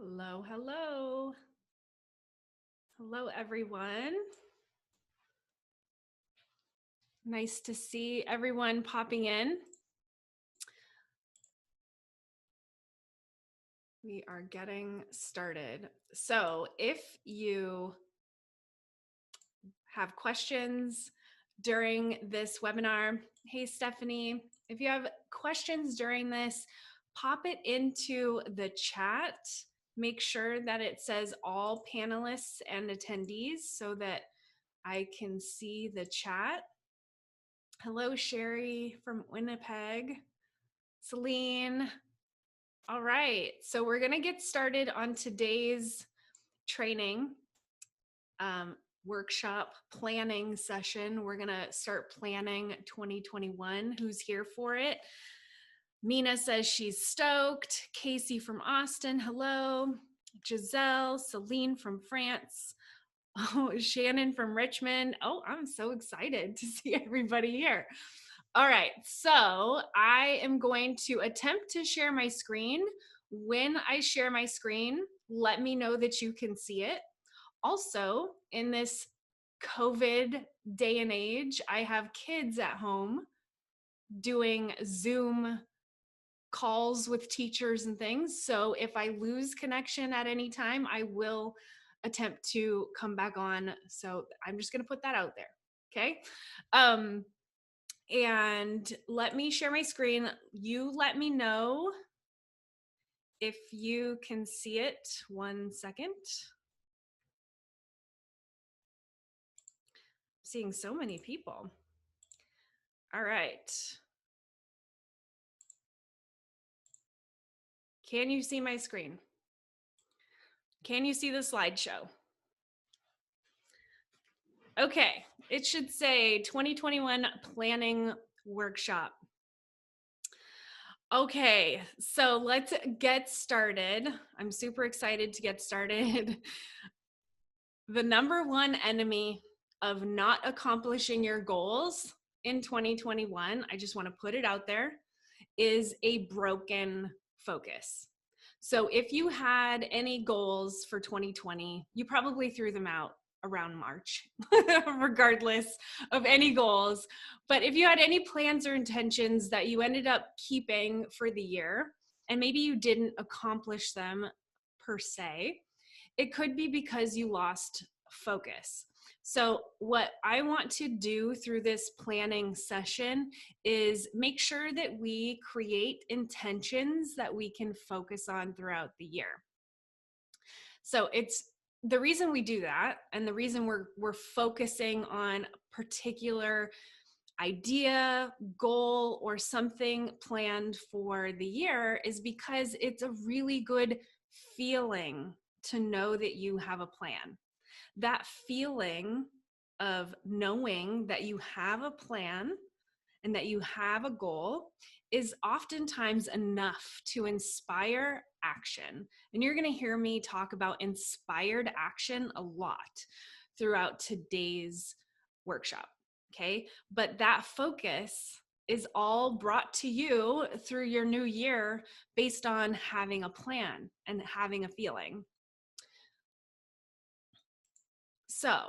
Hello, hello. Hello, everyone. Nice to see everyone popping in. We are getting started. So, if you have questions during this webinar, hey, Stephanie, if you have questions during this, pop it into the chat. Make sure that it says all panelists and attendees so that I can see the chat. Hello, Sherry from Winnipeg. Celine. All right, so we're going to get started on today's training workshop planning session. We're going to start planning 2021. Who's here for it? Mina says she's stoked. Casey from Austin, hello. Giselle, Celine from France. Oh, Shannon from Richmond. Oh, I'm so excited to see everybody here. All right, so I am going to attempt to share my screen. When I share my screen, let me know that you can see it. Also, in this COVID day and age, I have kids at home doing Zoom calls with teachers and things. So if I lose connection at any time, I will attempt to come back on. So I'm just going to put that out there. Okay. And let me share my screen. You let me know if you can see it. 1 second. Seeing so many people. All right. Can you see my screen? Can you see the slideshow? Okay, it should say 2021 planning workshop. Okay, so let's get started. I'm super excited to get started. The number one enemy of not accomplishing your goals in 2021, I just want to put it out there, is a broken focus. So if you had any goals for 2020, you probably threw them out around March, regardless of any goals. But if you had any plans or intentions that you ended up keeping for the year, and maybe you didn't accomplish them per se, it could be because you lost focus. So, what I want to do through this planning session is make sure that we create intentions that we can focus on throughout the year. So, it's the reason we do that, and the reason we're focusing on a particular idea, goal, or something planned for the year is because it's a really good feeling to know that you have a plan. That feeling of knowing that you have a plan and that you have a goal is oftentimes enough to inspire action. And you're going to hear me talk about inspired action a lot throughout today's workshop. Okay. But that focus is all brought to you through your new year based on having a plan and having a feeling. So,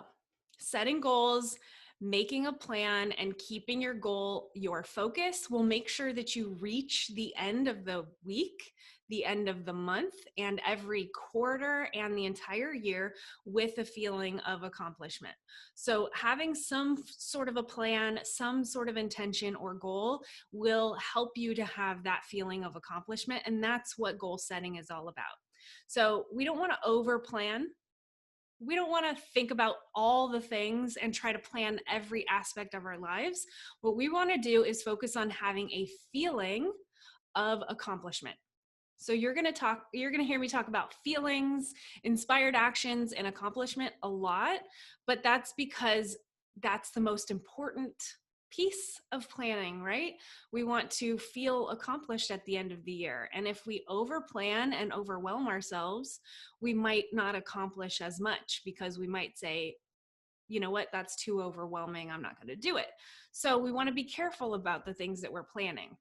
setting goals, making a plan, and keeping your goal your focus will make sure that you reach the end of the week, the end of the month, and every quarter and the entire year with a feeling of accomplishment. So, having some sort of a plan, some sort of intention or goal will help you to have that feeling of accomplishment. And that's what goal setting is all about. So, we don't want to over plan. We don't want to think about all the things and try to plan every aspect of our lives. What we want to do is focus on having a feeling of accomplishment. So you're going to hear me talk about feelings, inspired actions, and accomplishment a lot, but that's because that's the most important piece of planning, right? We want to feel accomplished at the end of the year. And if we over plan and overwhelm ourselves, we might not accomplish as much because we might say, you know what, that's too overwhelming. I'm not going to do it. So we want to be careful about the things that we're planning.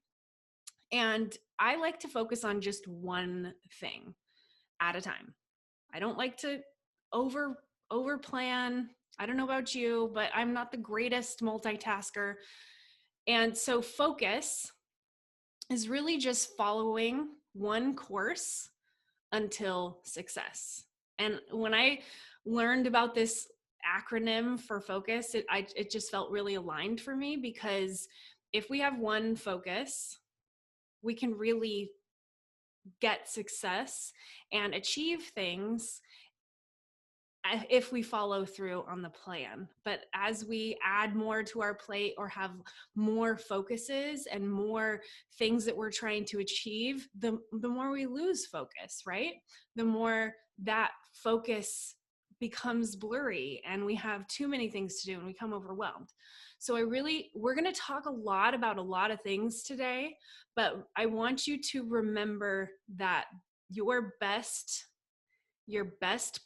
And I like to focus on just one thing. at a time. I don't like to over plan. I don't know about you, but I'm not the greatest multitasker. And so focus is really just following one course until success. And when I learned about this acronym for focus, it just felt really aligned for me, because if we have one focus, we can really get success and achieve things if we follow through on the plan. But as we add more to our plate or have more focuses and more things that we're trying to achieve, the more we lose focus, right? The more that focus becomes blurry and we have too many things to do and we become overwhelmed. So we're going to talk a lot about a lot of things today, but I want you to remember that your best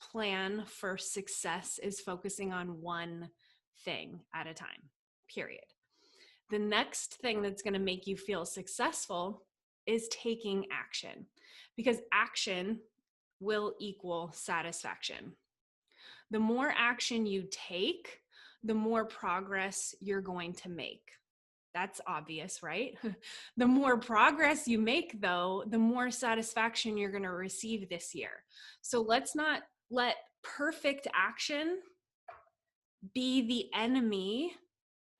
plan for success is focusing on one thing at a time, period. The next thing that's going to make you feel successful is taking action, because action will equal satisfaction. The more action you take, the more progress you're going to make. That's obvious, right? The more progress you make, though, the more satisfaction you're going to receive this year. So let's not let perfect action be the enemy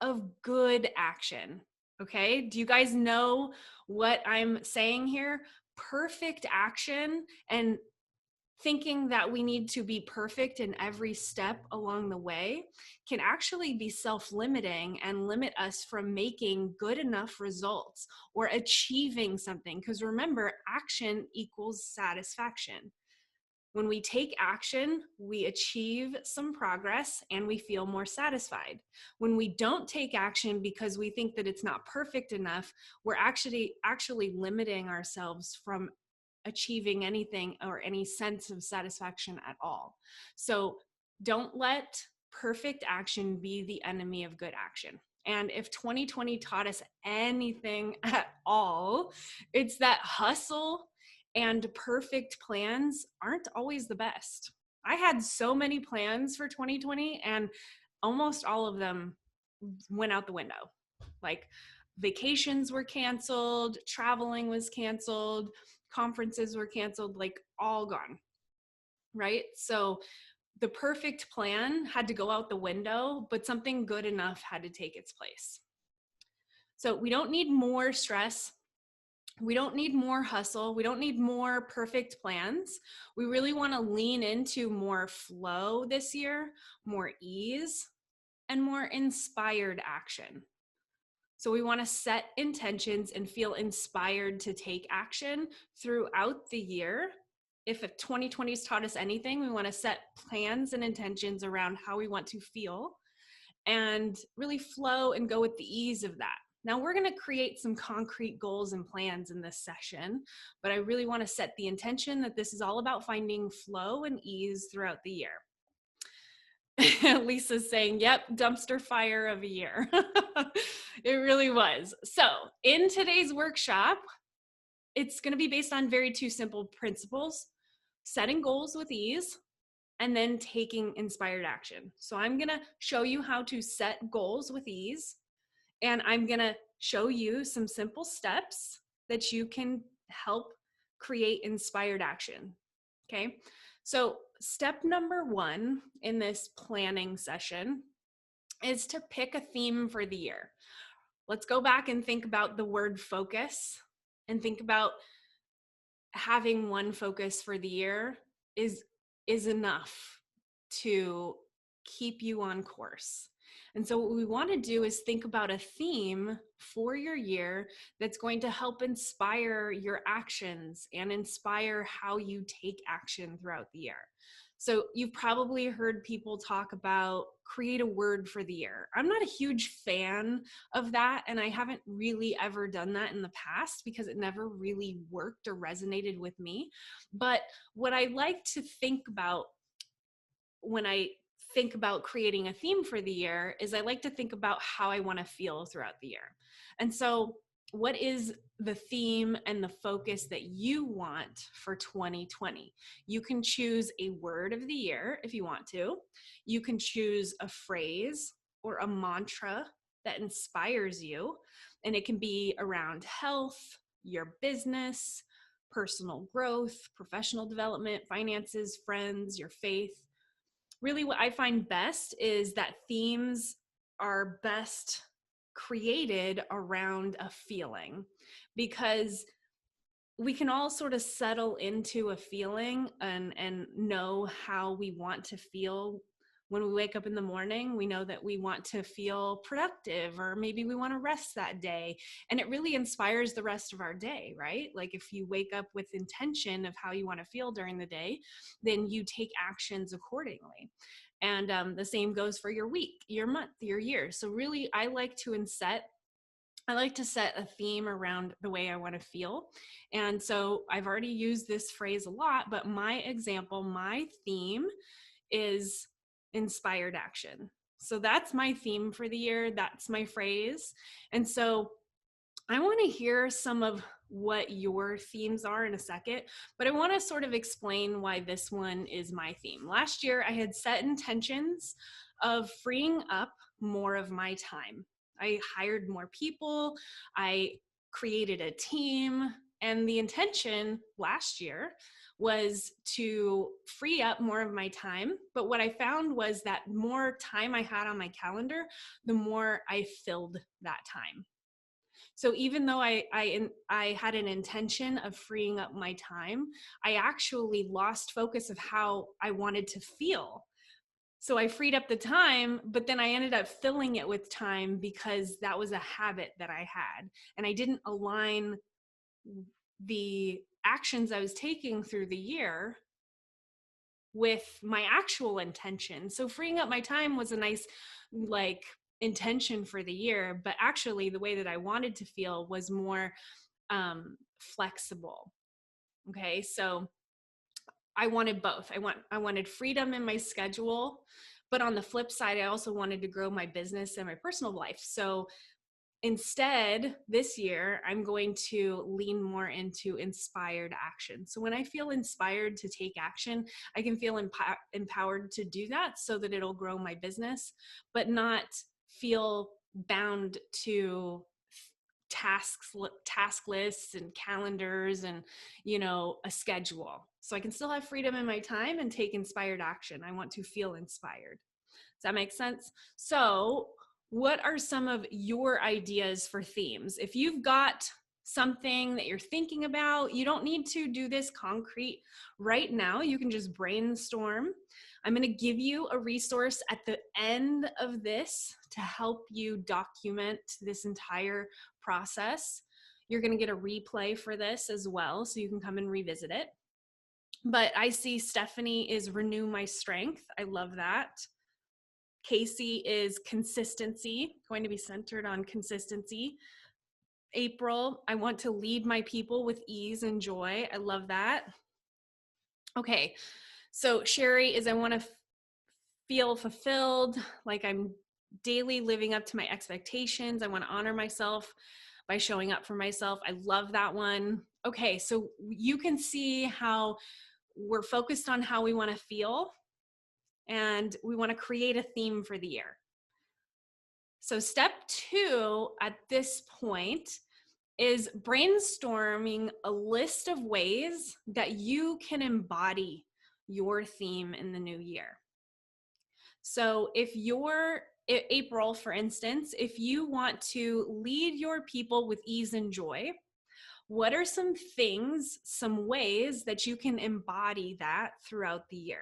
of good action. Okay? Do you guys know what I'm saying here? Perfect action and thinking that we need to be perfect in every step along the way can actually be self-limiting and limit us from making good enough results or achieving something. Because remember, action equals satisfaction. When we take action, we achieve some progress and we feel more satisfied. When we don't take action because we think that it's not perfect enough, we're actually limiting ourselves from achieving anything or any sense of satisfaction at all. So don't let perfect action be the enemy of good action. And if 2020 taught us anything at all, it's that hustle and perfect plans aren't always the best. I had so many plans for 2020 and almost all of them went out the window. Like vacations were canceled, traveling was canceled, conferences were canceled, like all gone, right? So the perfect plan had to go out the window, but something good enough had to take its place. So we don't need more stress. We don't need more hustle. We don't need more perfect plans. We really want to lean into more flow this year, more ease, and more inspired action. So we want to set intentions and feel inspired to take action throughout the year. If 2020 has taught us anything, we want to set plans and intentions around how we want to feel and really flow and go with the ease of that. Now we're going to create some concrete goals and plans in this session, but I really want to set the intention that this is all about finding flow and ease throughout the year. Lisa's saying, yep, dumpster fire of a year. It really was. So in today's workshop, it's going to be based on two simple principles: setting goals with ease and then taking inspired action. So I'm going to show you how to set goals with ease, and I'm going to show you some simple steps that you can help create inspired action. Okay. So step number 1 in this planning session is to pick a theme for the year. Let's go back and think about the word focus and think about having one focus for the year is enough to keep you on course. And so what we want to do is think about a theme for your year that's going to help inspire your actions and inspire how you take action throughout the year. So you've probably heard people talk about create a word for the year. I'm not a huge fan of that, and I haven't really ever done that in the past because it never really worked or resonated with me. But what I like to think about when I think about creating a theme for the year is I like to think about how I want to feel throughout the year. And so what is the theme and the focus that you want for 2020? You can choose a word of the year if you want to. You can choose a phrase or a mantra that inspires you, and it can be around health, your business, personal growth, professional development, finances, friends, your faith. Really, what I find best is that themes are best created around a feeling, because we can all sort of settle into a feeling and know how we want to feel. When we wake up in the morning, we know that we want to feel productive, or maybe we want to rest that day. And it really inspires the rest of our day, right? Like if you wake up with intention of how you want to feel during the day, then you take actions accordingly. And the same goes for your week, your month, your year. So really, I like to set a theme around the way I want to feel. And so I've already used this phrase a lot, but my example, my theme is inspired action. So that's my theme for the year. That's my phrase. And so I want to hear some of what your themes are in a second, but I want to sort of explain why this one is my theme. Last year, I had set intentions of freeing up more of my time. I hired more people, I created a team, and the intention last year was to free up more of my time. But what I found was that more time I had on my calendar, the more I filled that time. So even though I had an intention of freeing up my time, I actually lost focus of how I wanted to feel. So I freed up the time, but then I ended up filling it with time because that was a habit that I had. And I didn't align the actions I was taking through the year with my actual intention. So freeing up my time was a nice, like, intention for the year, but actually the way that I wanted to feel was more flexible. Okay, so I wanted both. I wanted freedom in my schedule, but on the flip side, I also wanted to grow my business and my personal life. So instead, this year, I'm going to lean more into inspired action. So when I feel inspired to take action, I can feel empowered to do that so that it'll grow my business, but not feel bound to task lists and calendars and, a schedule. So I can still have freedom in my time and take inspired action. I want to feel inspired. Does that make sense? So what are some of your ideas for themes? If you've got something that you're thinking about, you don't need to do this concrete right now. You can just brainstorm. I'm going to give you a resource at the end of this to help you document this entire process. You're going to get a replay for this as well, so you can come and revisit it. But I see Stephanie is Renew My Strength. I love that. Casey is consistency, going to be centered on consistency. April, I want to lead my people with ease and joy. I love that. Okay, so Sherry is I want to feel fulfilled, like I'm daily living up to my expectations. I want to honor myself by showing up for myself. I love that one. Okay, so you can see how we're focused on how we want to feel, and we want to create a theme for the year. So step 2 at this point is brainstorming a list of ways that you can embody your theme in the new year. So if you're April, for instance, if you want to lead your people with ease and joy, what are some things, some ways that you can embody that throughout the year?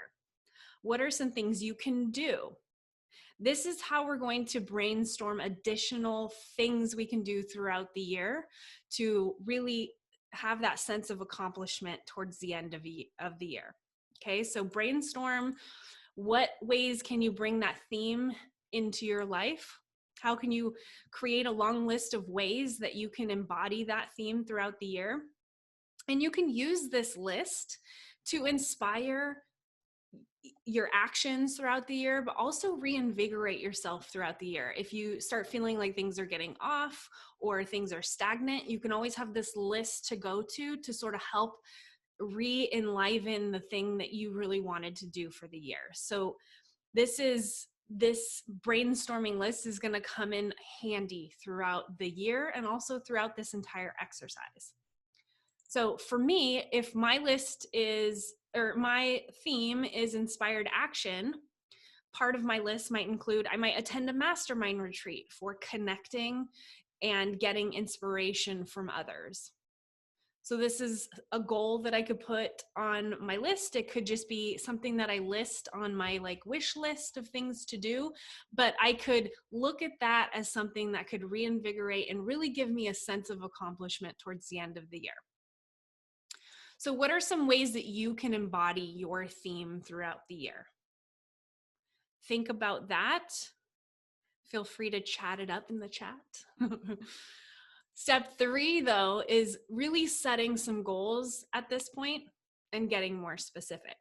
What are some things you can do? This is how we're going to brainstorm additional things we can do throughout the year to really have that sense of accomplishment towards the end of the year. Okay, so brainstorm, what ways can you bring that theme into your life? How can you create a long list of ways that you can embody that theme throughout the year? And you can use this list to inspire your actions throughout the year, but also reinvigorate yourself throughout the year. If you start feeling like things are getting off or things are stagnant, you can always have this list to go to sort of help re-enliven the thing that you really wanted to do for the year. So this brainstorming list is going to come in handy throughout the year and also throughout this entire exercise. So for me, if my list is, or my theme is inspired action, part of my list might include, I might attend a mastermind retreat for connecting and getting inspiration from others. So this is a goal that I could put on my list. It could just be something that I list on my like wish list of things to do, but I could look at that as something that could reinvigorate and really give me a sense of accomplishment towards the end of the year. So what are some ways that you can embody your theme throughout the year? Think about that. Feel free to chat it up in the chat. Step 3, though, is really setting some goals at this point and getting more specific.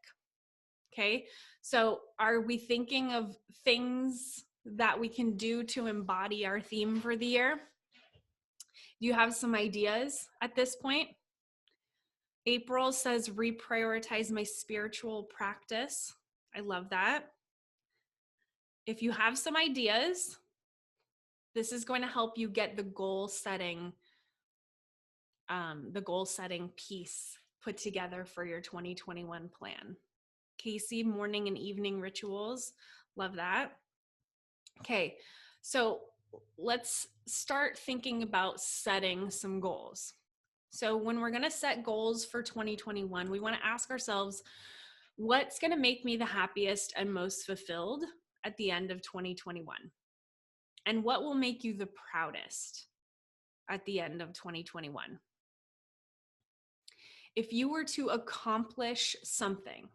Okay, so are we thinking of things that we can do to embody our theme for the year? Do you have some ideas at this point? April says, reprioritize my spiritual practice. I love that. If you have some ideas, this is going to help you get the goal setting piece put together for your 2021 plan. Casey, morning and evening rituals. Love that. Okay, so let's start thinking about setting some goals. So when we're going to set goals for 2021, we want to ask ourselves, what's going to make me the happiest and most fulfilled at the end of 2021? And what will make you the proudest at the end of 2021? If you were to accomplish something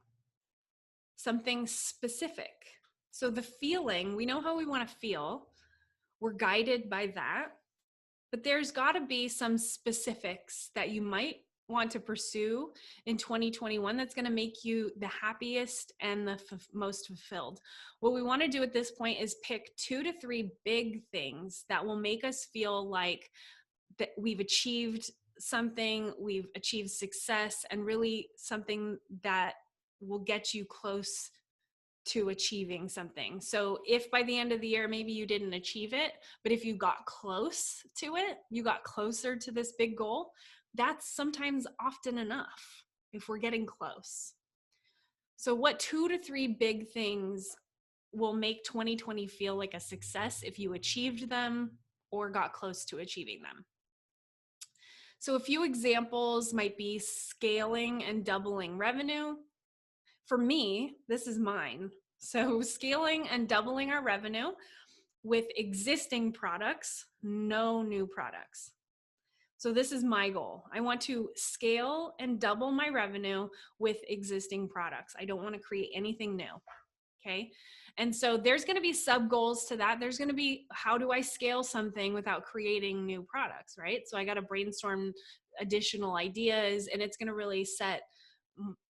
specific, so the feeling, we know how we want to feel, we're guided by that, but there's got to be some specifics that you might want to pursue in 2021 that's going to make you the happiest and the most fulfilled. What we want to do at this point is pick 2 to 3 big things that will make us feel like that we've achieved something, we've achieved success, and really something that will get you close to achieving something. So if by the end of the year, maybe you didn't achieve it, but if you got close to it, you got closer to this big goal, that's sometimes often enough if we're getting close. So what 2 to 3 big things will make 2020 feel like a success if you achieved them or got close to achieving them? So a few examples might be scaling and doubling revenue. For me, this is mine. So scaling and doubling our revenue with existing products, no new products. So this is my goal. I want to scale and double my revenue with existing products. I don't want to create anything new. Okay. And so there's going to be sub goals to that. There's going to be, how do I scale something without creating new products, right? So I got to brainstorm additional ideas, and it's going to really set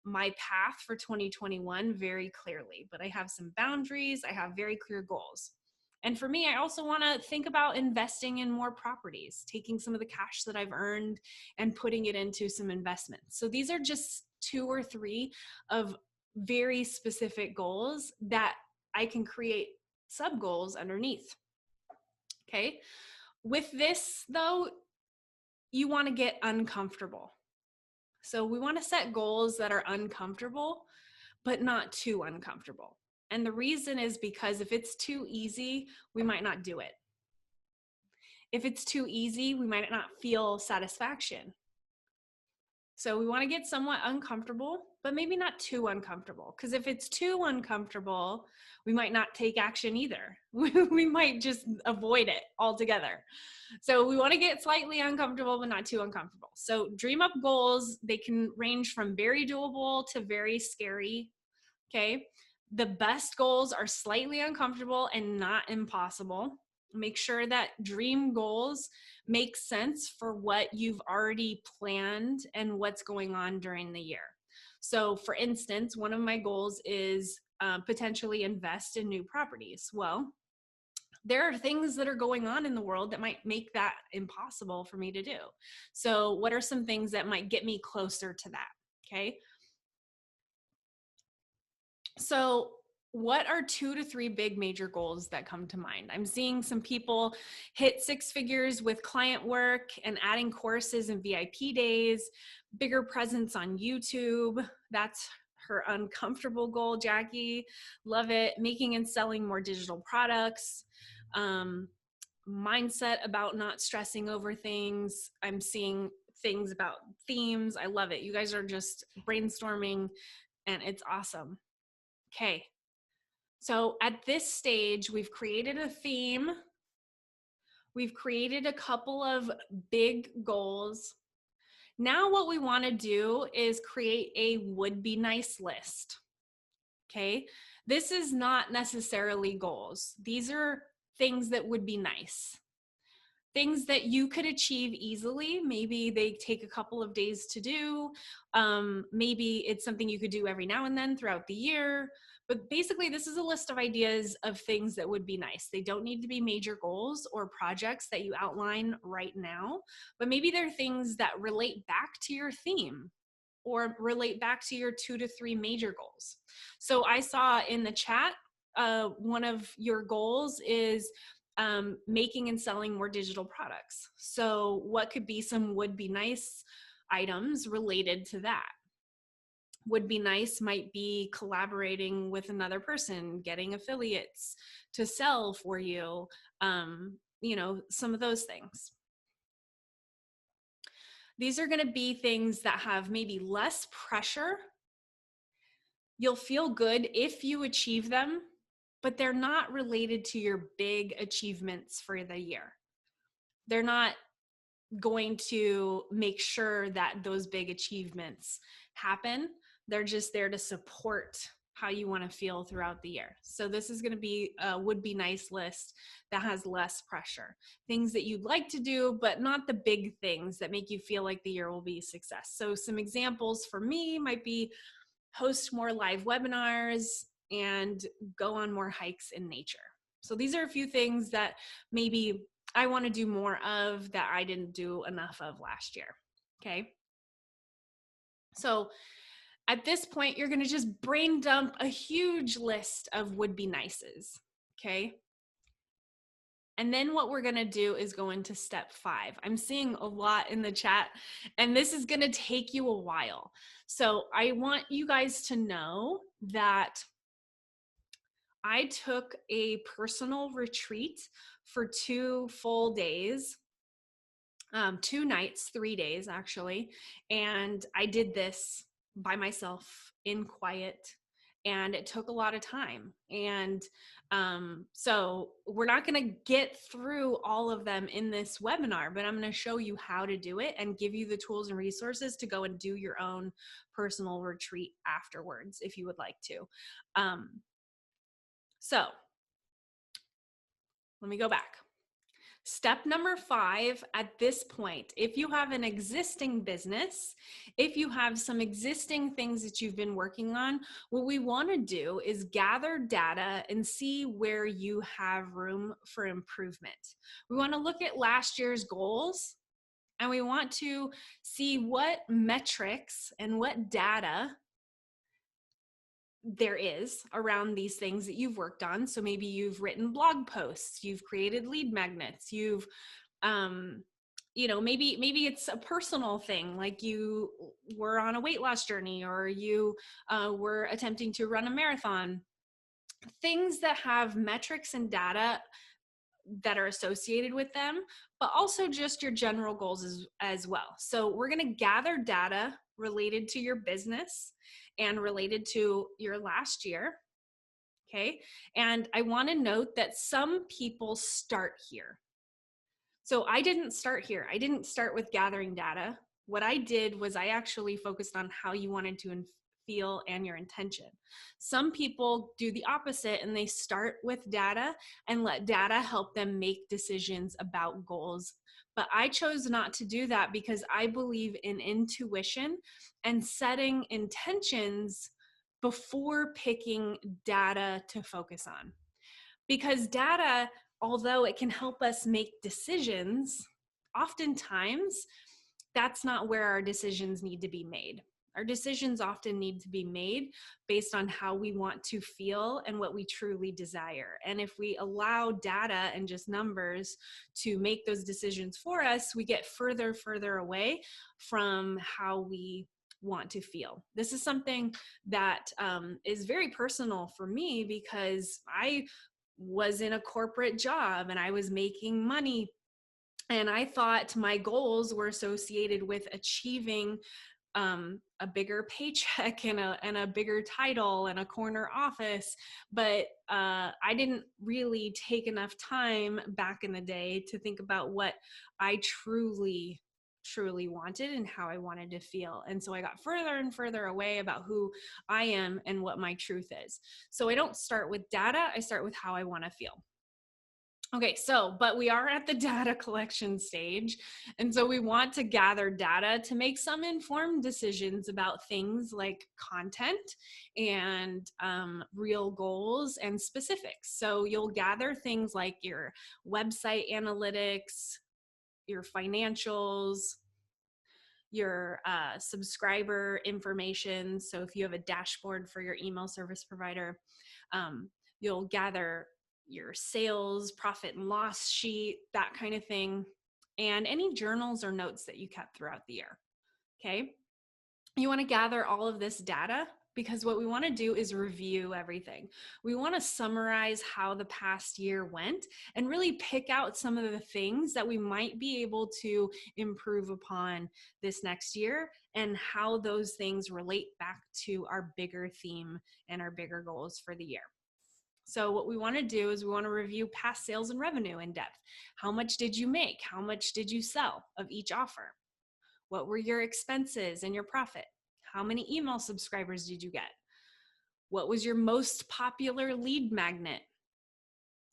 my path for 2021 very clearly. But I have some boundaries, I have very clear goals. And for me, I also want to think about investing in more properties, taking some of the cash that I've earned and putting it into some investments. So these are just 2 or 3 of very specific goals that I can create sub goals underneath. Okay. With this though, you want to get uncomfortable. So we want to set goals that are uncomfortable, but not too uncomfortable. And the reason is because if it's too easy, we might not do it. If it's too easy, we might not feel satisfaction. So we want to get somewhat uncomfortable, but maybe not too uncomfortable. Because if it's too uncomfortable, we might not take action either. We might just avoid it altogether. So we want to get slightly uncomfortable, but not too uncomfortable. So dream up goals. They can range from very doable to very scary. Okay. The best goals are slightly uncomfortable and not impossible. Make sure that dream goals make sense for what you've already planned and what's going on during the year. So for instance, one of my goals is potentially invest in new properties. Well, there are things that are going on in the world that might make that impossible for me to do. So what are some things that might get me closer to that? Okay. So what are 2 to 3 big major goals that come to mind? I'm seeing some people hit 6 figures with client work and adding courses and VIP days, bigger presence on YouTube. That's her uncomfortable goal, Jackie. Love it. Making and selling more digital products. Mindset about not stressing over things. I'm seeing things about themes. I love it. You guys are just brainstorming and it's awesome. Okay. So at this stage, we've created a theme. We've created a couple of big goals. Now what we want to do is create a would be nice list. Okay. This is not necessarily goals. These are things that would be nice. Things that you could achieve easily. Maybe they take a couple of days to do. Maybe it's something you could do every now and then throughout the year. But basically, this is a list of ideas of things that would be nice. They don't need to be major goals or projects that you outline right now, but maybe they're things that relate back to your theme or relate back to your 2 to 3 major goals. So I saw in the chat, one of your goals is making and selling more digital products. So what could be some would be nice items related to that? Would be nice might be collaborating with another person, getting affiliates to sell for you, some of those things. These are going to be things that have maybe less pressure. You'll feel good if you achieve them, but they're not related to your big achievements for the year. They're not going to make sure that those big achievements happen. They're just there to support how you want to feel throughout the year. So this is going to be a would be nice list that has less pressure. Things that you'd like to do, but not the big things that make you feel like the year will be a success. So some examples for me might be host more live webinars and go on more hikes in nature. So these are a few things that maybe I want to do more of that I didn't do enough of last year. Okay. So at this point, you're going to just brain dump a huge list of would be nices. Okay. And then what we're going to do is go into step 5. I'm seeing a lot in the chat, and this is going to take you a while. So I want you guys to know that I took a personal retreat for 2 full days, 2 nights, 3 days actually. And I did this by myself in quiet, and it took a lot of time. And so we're not going to get through all of them in this webinar, but I'm going to show you how to do it and give you the tools and resources to go and do your own personal retreat afterwards if you would like to. So let me go back. Step number 5 at this point, if you have an existing business, if you have some existing things that you've been working on, what we want to do is gather data and see where you have room for improvement. We want to look at last year's goals, and we want to see what metrics and what data there is around these things that you've worked on. So maybe you've written blog posts, you've created lead magnets, you've maybe it's a personal thing, like you were on a weight loss journey, or you were attempting to run a marathon. Things that have metrics and data that are associated with them, but also just your general goals as well. So we're going to gather data related to your business and related to your last year. Okay. And I want to note that some people start here. So I didn't start here. I didn't start with gathering data. What I did was I actually focused on how you wanted to feel and your intention. Some people do the opposite, and they start with data and let data help them make decisions about goals. But I chose not to do that because I believe in intuition and setting intentions before picking data to focus on. Because data, although it can help us make decisions, oftentimes that's not where our decisions need to be made. Our decisions often need to be made based on how we want to feel and what we truly desire. And if we allow data and just numbers to make those decisions for us, we get further away from how we want to feel. This is something that is very personal for me, because I was in a corporate job and I was making money, and I thought my goals were associated with achieving a bigger paycheck and a bigger title and a corner office. But I didn't really take enough time back in the day to think about what I truly wanted and how I wanted to feel. And so I got further and further away about who I am and what my truth is. So I don't start with data, I start with how I want to feel. Okay, but we are at the data collection stage. And so we want to gather data to make some informed decisions about things like content and real goals and specifics. So you'll gather things like your website analytics, your financials, your subscriber information. So if you have a dashboard for your email service provider, you'll gather your sales, profit and loss sheet, that kind of thing, and any journals or notes that you kept throughout the year. Okay. You want to gather all of this data because what we want to do is review everything. We want to summarize how the past year went and really pick out some of the things that we might be able to improve upon this next year and how those things relate back to our bigger theme and our bigger goals for the year. So what we want to do is we want to review past sales and revenue in depth. How much did you make? How much did you sell of each offer? What were your expenses and your profit? How many email subscribers did you get? What was your most popular lead magnet?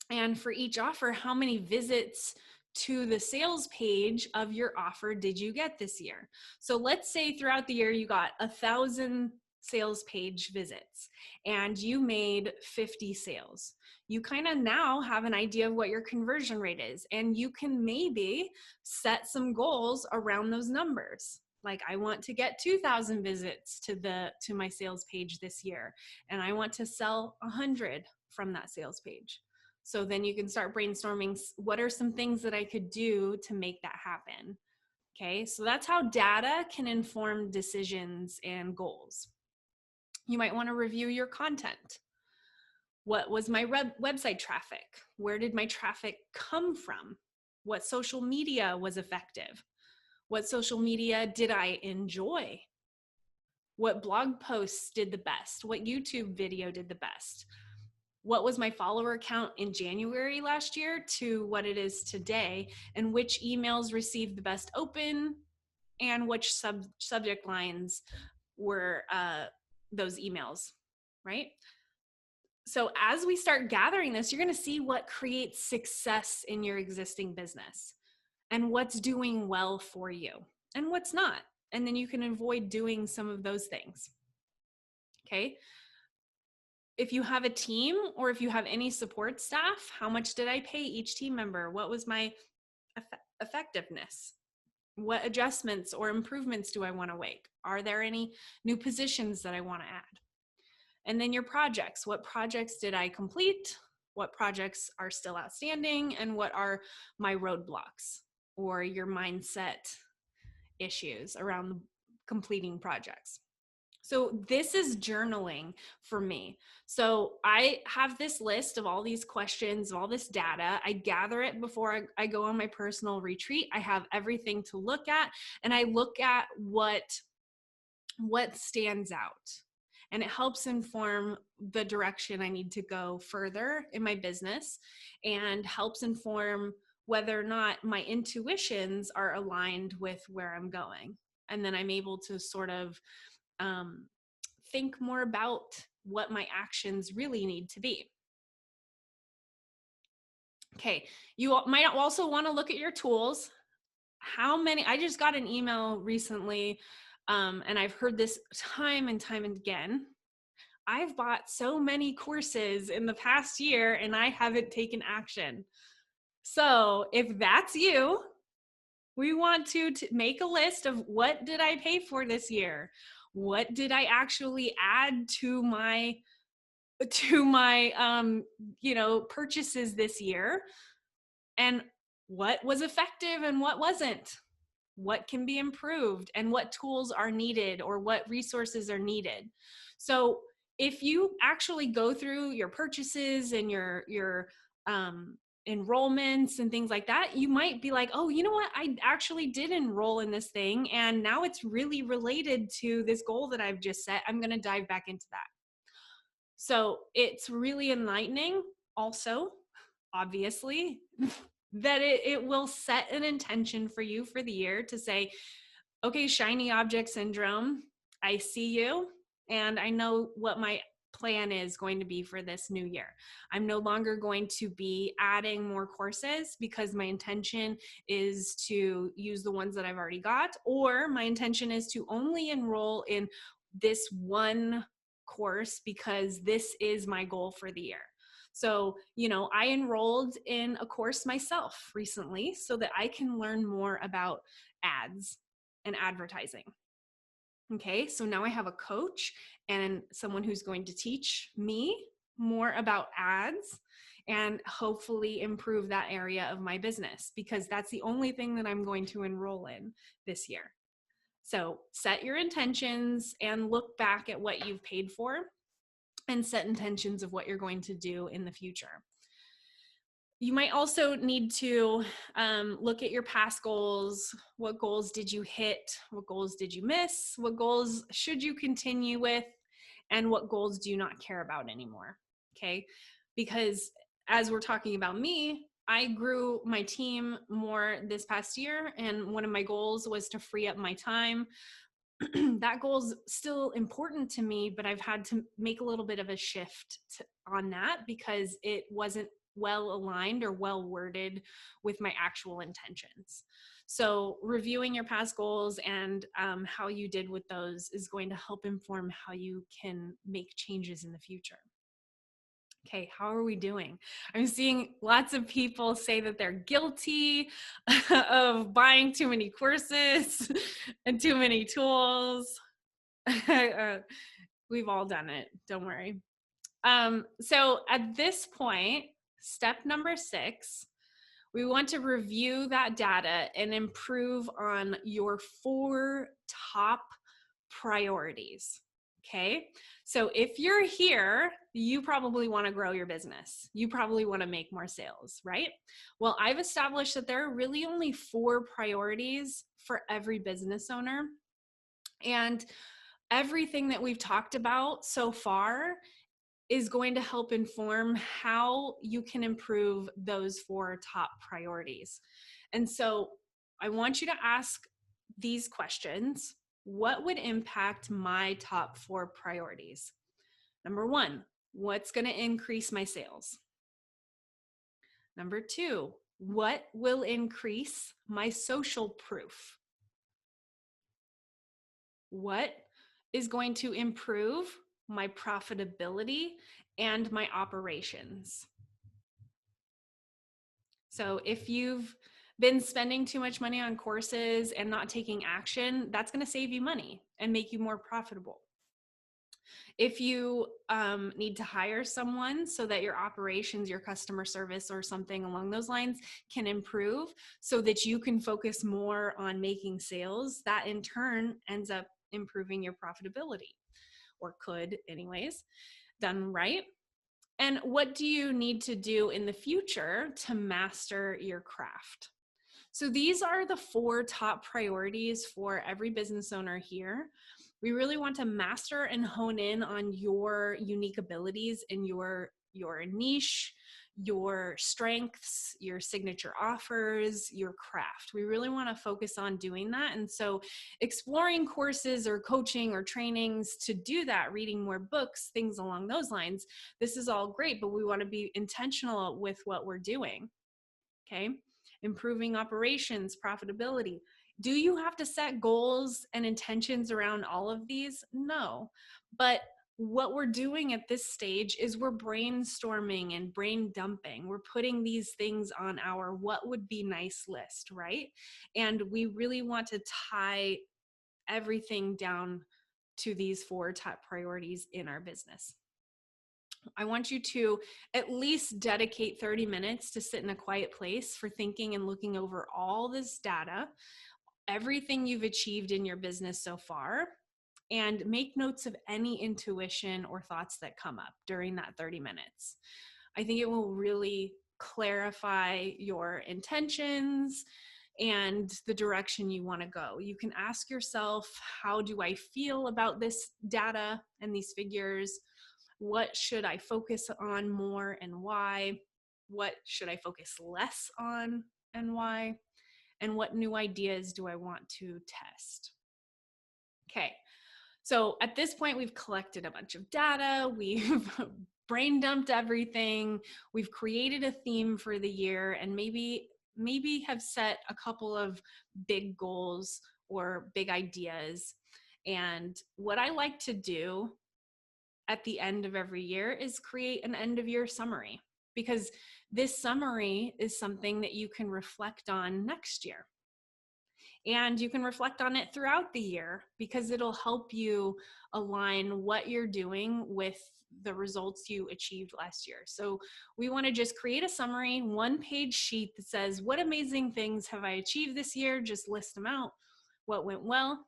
And for each offer, how many visits to the sales page of your offer did you get this year? So let's say throughout the year you got 1,000 sales page visits and you made 50 sales. You kind of now have an idea of what your conversion rate is, and you can maybe set some goals around those numbers. Like, I want to get 2,000 visits to my sales page this year, and I want to sell 100 from that sales page. So then you can start brainstorming, what are some things that I could do to make that happen? Okay, so that's how data can inform decisions and goals. You might want to review your content. What was my website traffic? Where did my traffic come from? What social media was effective? What social media did I enjoy? What blog posts did the best? What YouTube video did the best? What was my follower count in January last year to what it is today? And which emails received the best open, and which subject lines were those emails, right? So as we start gathering this, you're going to see what creates success in your existing business and what's doing well for you and what's not. And then you can avoid doing some of those things. Okay. If you have a team or if you have any support staff, how much did I pay each team member? What was my effectiveness? What adjustments or improvements do I want to make? Are there any new positions that I want to add? And then your projects. What projects did I complete? What projects are still outstanding? And what are my roadblocks or your mindset issues around completing projects? So this is journaling for me. So I have this list of all these questions, all this data. I gather it before I go on my personal retreat. I have everything to look at, and I look at what stands out. And it helps inform the direction I need to go further in my business, and helps inform whether or not my intuitions are aligned with where I'm going. And then I'm able to sort of think more about what my actions really need to be. Okay, you might also want to look at your tools. I just got an email recently, and I've heard this time and time again. I've bought so many courses in the past year and I haven't taken action. So if that's you, we want to make a list of what did I pay for this year? What did I actually add to my purchases this year? And what was effective and what wasn't? What can be improved and what tools are needed or what resources are needed? So if you actually go through your purchases and your enrollments and things like that, you might be like, oh, you know what, I actually did enroll in this thing and now it's really related to this goal that I've just set. I'm going to dive back into that. So it's really enlightening also, obviously, that it will set an intention for you for the year to say, okay, shiny object syndrome, I see you, and I know what my plan is going to be for this new year. I'm no longer going to be adding more courses because my intention is to use the ones that I've already got, or my intention is to only enroll in this one course because this is my goal for the year. So, I enrolled in a course myself recently so that I can learn more about ads and advertising. Okay, so now I have a coach and someone who's going to teach me more about ads and hopefully improve that area of my business, because that's the only thing that I'm going to enroll in this year. So set your intentions and look back at what you've paid for and set intentions of what you're going to do in the future. You might also need to look at your past goals. What goals did you hit? What goals did you miss? What goals should you continue with? And what goals do you not care about anymore? Okay. Because as we're talking about me, I grew my team more this past year. And one of my goals was to free up my time. That goal is still important to me, but I've had to make a little bit of a shift on that because it wasn't well aligned or well worded with my actual intentions. So reviewing your past goals and how you did with those is going to help inform how you can make changes in the future. Okay, how are we doing? I'm seeing lots of people say that they're guilty of buying too many courses and too many tools. We've all done it, don't worry. So at this point, step number 6, we want to review that data and improve on your 4 top priorities. Okay. So if you're here, you probably want to grow your business. You probably want to make more sales, right? Well, I've established that there are really only 4 priorities for every business owner. And everything that we've talked about so far is going to help inform how you can improve those 4 top priorities. And so I want you to ask these questions. What would impact my top 4 priorities? Number 1, what's going to increase my sales? Number 2, what will increase my social proof? What is going to improve my profitability and my operations? So if you've been spending too much money on courses and not taking action, that's going to save you money and make you more profitable. If you need to hire someone so that your operations, your customer service, or something along those lines can improve so that you can focus more on making sales, that in turn ends up improving your profitability, or could anyways, done right. And what do you need to do in the future to master your craft? So these are the 4 top priorities for every business owner here. We really want to master and hone in on your unique abilities in your niche, your strengths, your signature offers, your craft. We really want to focus on doing that. And so exploring courses or coaching or trainings to do that, reading more books, things along those lines, this is all great, but we want to be intentional with what we're doing. Okay. Improving operations, profitability. Do you have to set goals and intentions around all of these? No, but what we're doing at this stage is we're brainstorming and brain dumping. We're putting these things on our what would be nice list, right? And we really want to tie everything down to these 4 top priorities in our business. I want you to at least dedicate 30 minutes to sit in a quiet place for thinking and looking over all this data, everything you've achieved in your business so far, and make notes of any intuition or thoughts that come up during that 30 minutes. I think it will really clarify your intentions and the direction you want to go. You can ask yourself, how do I feel about this data and these figures? What should I focus on more and why? What should I focus less on and why? And what new ideas do I want to test? Okay, so at this point, we've collected a bunch of data, we've brain dumped everything, we've created a theme for the year, and maybe have set a couple of big goals or big ideas. And what I like to do at the end of every year is create an end of year summary, because this summary is something that you can reflect on next year. And you can reflect on it throughout the year, because it'll help you align what you're doing with the results you achieved last year. So we want to just create a summary, 1-page sheet that says, what amazing things have I achieved this year? Just list them out. What went well?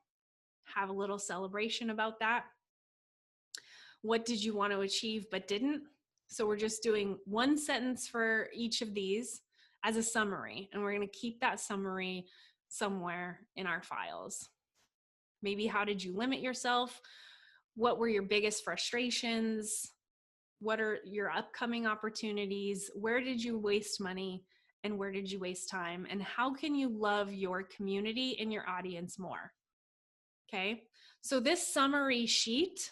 Have a little celebration about that. What did you want to achieve but didn't? So we're just doing 1 sentence for each of these as a summary, and we're going to keep that summary somewhere in our files. Maybe how did you limit yourself? What were your biggest frustrations? What are your upcoming opportunities? Where did you waste money and where did you waste time? And how can you love your community and your audience more? Okay, so this summary sheet,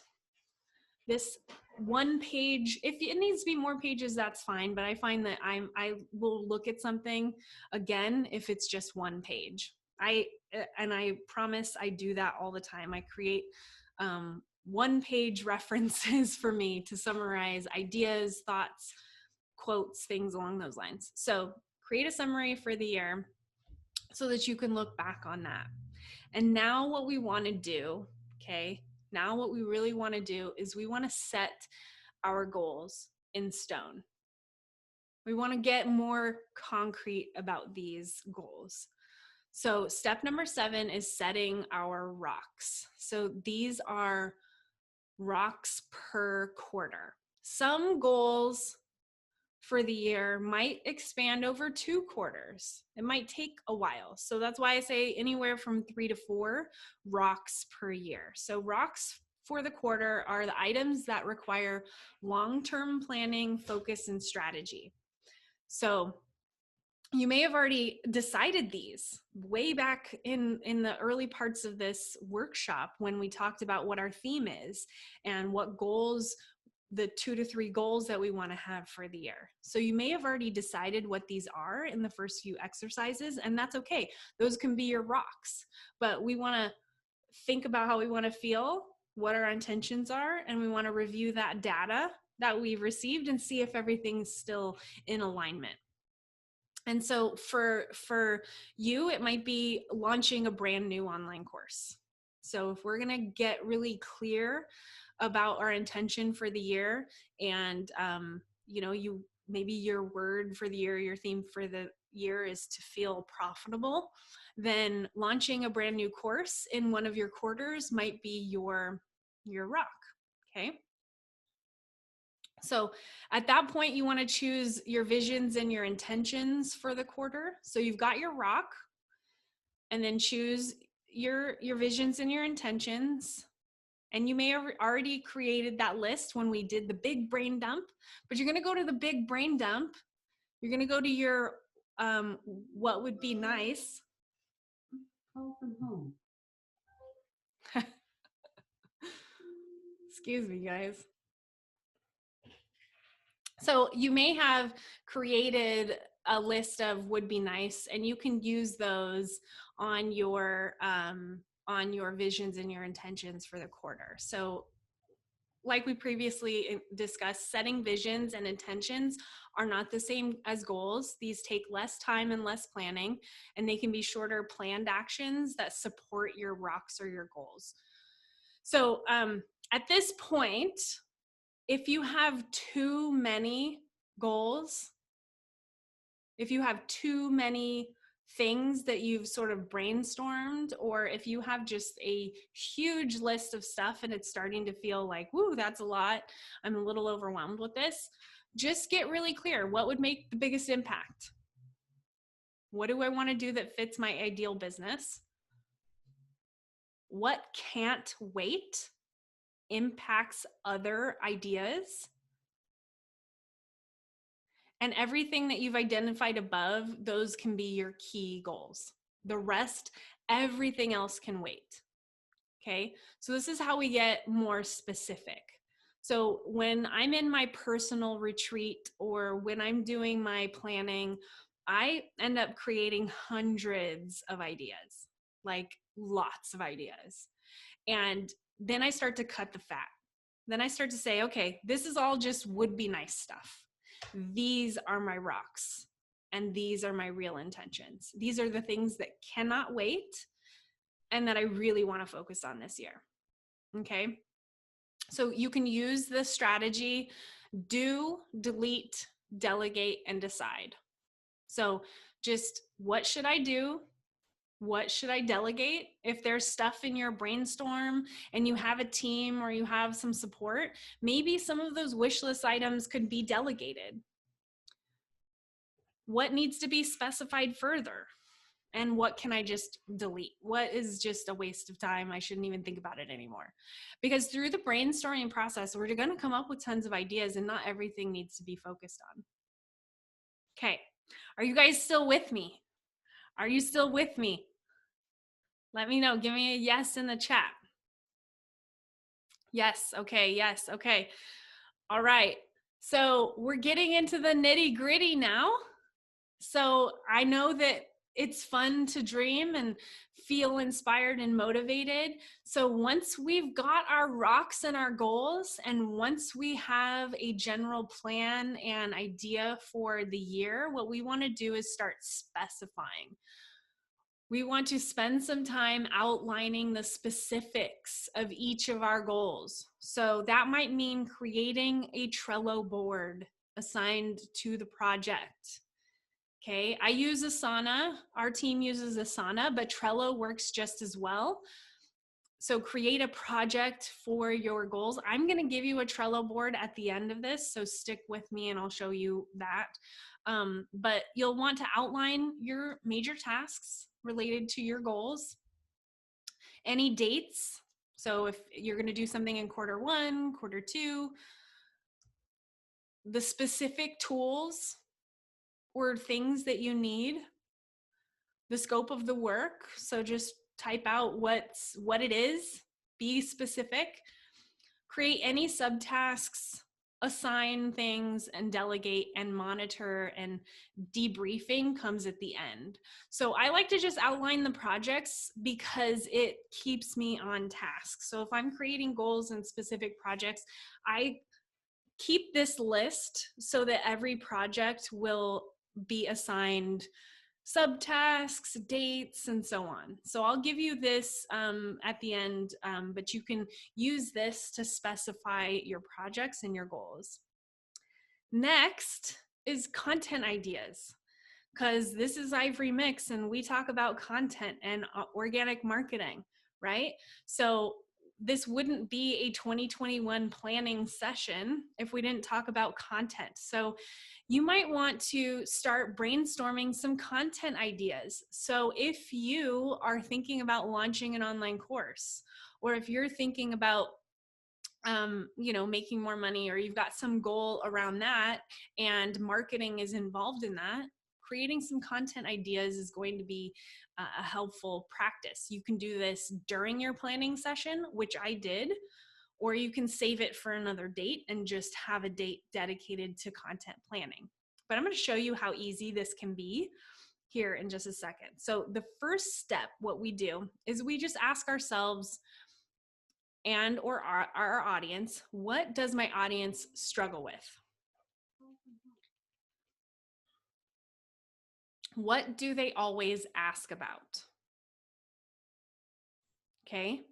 this 1-page, if it needs to be more pages, that's fine, but I find that I will look at something again if it's just 1 page. I promise I do that all the time. I create 1-page references for me to summarize ideas, thoughts, quotes, things along those lines. So create a summary for the year so that you can look back on that. And now what we want to do, okay, now what we really want to do is we want to set our goals in stone. We want to get more concrete about these goals. So step number 7 is setting our rocks. So these are rocks per quarter. Some goals for the year might expand over 2 quarters. It might take a while. So that's why I say anywhere from 3 to 4 rocks per year. So rocks for the quarter are the items that require long-term planning, focus, and strategy. So you may have already decided these way back in the early parts of this workshop when we talked about what our theme is and what goals, the 2 to 3 goals that we want to have for the year. So you may have already decided what these are in the first few exercises, and that's okay. Those can be your rocks, but we want to think about how we want to feel, what our intentions are, and we want to review that data that we've received and see if everything's still in alignment. And so for you, it might be launching a brand new online course. So if we're going to get really clear about our intention for the year, and maybe your word for the year, your theme for the year is to feel profitable, then launching a brand new course in one of your quarters might be your rock. Okay. So at that point, you want to choose your visions and your intentions for the quarter. So you've got your rock, and then choose your visions and your intentions. And you may have already created that list when we did the big brain dump, but you're going to go to the big brain dump. You're going to go to your what would be nice. Call from home. Excuse me, guys. So you may have created a list of would be nice, and you can use those on your visions and your intentions for the quarter. So like we previously discussed, setting visions and intentions are not the same as goals. These take less time and less planning, and they can be shorter planned actions that support your rocks or your goals. So at this point, if you have too many goals, if you have too many things that you've sort of brainstormed, or if you have just a huge list of stuff and it's starting to feel like, woo, that's a lot, I'm a little overwhelmed with this, just get really clear. What would make the biggest impact? What do I want to do that fits my ideal business? What can't wait impacts other ideas? And everything that you've identified above, those can be your key goals. The rest, everything else can wait. Okay, so this is how we get more specific. So when I'm in my personal retreat or when I'm doing my planning, I end up creating hundreds of ideas, like lots of ideas. And then I start to cut the fat. Then I start to say, okay, this is all just would be nice stuff. These are my rocks and these are my real intentions. These are the things that cannot wait and that I really want to focus on this year. Okay. So you can use this strategy: do, delete, delegate, and decide. So just what should I do? What should I delegate? If there's stuff in your brainstorm and you have a team or you have some support, maybe some of those wish list items could be delegated. What needs to be specified further? And what can I just delete? What is just a waste of time? I shouldn't even think about it anymore. Because through the brainstorming process, we're going to come up with tons of ideas and not everything needs to be focused on. Okay. Are you guys still with me? Are you still with me? Let me know. Give me a yes in the chat. Yes. Okay. Yes. Okay. All right. So we're getting into the nitty gritty now. So I know that it's fun to dream and feel inspired and motivated. So once we've got our rocks and our goals, and once we have a general plan and idea for the year, what we want to do is start specifying. We want to spend some time outlining the specifics of each of our goals. So that might mean creating a Trello board assigned to the project. Okay, I use Asana. Our team uses Asana, but Trello works just as well. So create a project for your goals. I'm going to give you a Trello board at the end of this, so stick with me and I'll show you that. But you'll want to outline your major tasks related to your goals, any dates. So if you're going to do something in Q1, Q2, the specific tools or things that you need, the scope of the work. So just type out what it is, be specific, create any subtasks, assign things, and delegate and monitor, and debriefing comes at the end. So I like to just outline the projects because it keeps me on task. So if I'm creating goals and specific projects, I keep this list so that every project will be assigned subtasks, dates, and so on. So I'll give you this at the end, but you can use this to specify your projects and your goals. Next is content ideas, because this is Ivory Mix and we talk about content and organic marketing, right? So this wouldn't be a 2021 planning session if we didn't talk about content. So you might want to start brainstorming some content ideas. So if you are thinking about launching an online course, or if you're thinking about making more money, or you've got some goal around that and marketing is involved in that, creating some content ideas is going to be a helpful practice. You can do this during your planning session, which I did, or you can save it for another date and just have a date dedicated to content planning. But I'm going to show you how easy this can be here in just a second. So the first step, what we do is we just ask ourselves, and or our audience, what does my audience struggle with? What do they always ask about? Okay.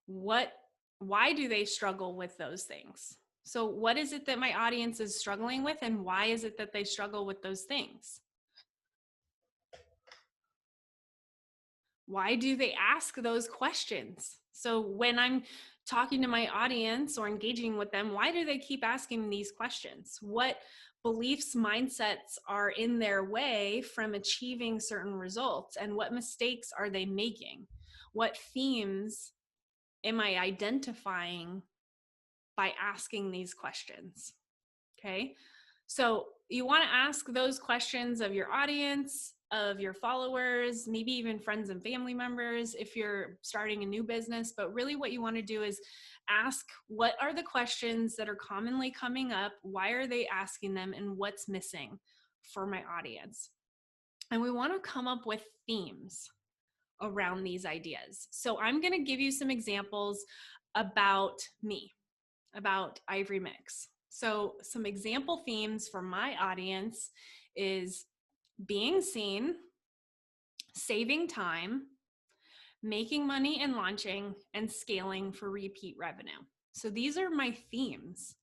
Why do they struggle with those things? So what is it that my audience is struggling with, and why is it that they struggle with those things? Why do they ask those questions? So when I'm talking to my audience or engaging with them, why do they keep asking these questions? What beliefs, mindsets are in their way from achieving certain results, and what mistakes are they making? What themes am I identifying by asking these questions? Okay. So you want to ask those questions of your audience, of your followers, maybe even friends and family members if you're starting a new business. But really, what you want to do is ask, what are the questions that are commonly coming up? Why are they asking them? And what's missing for my audience? And we want to come up with themes around these ideas. So I'm going to give you some examples about me, about Ivory Mix. So some example themes for my audience is being seen, saving time, making money and launching, and scaling for repeat revenue. So these are my themes.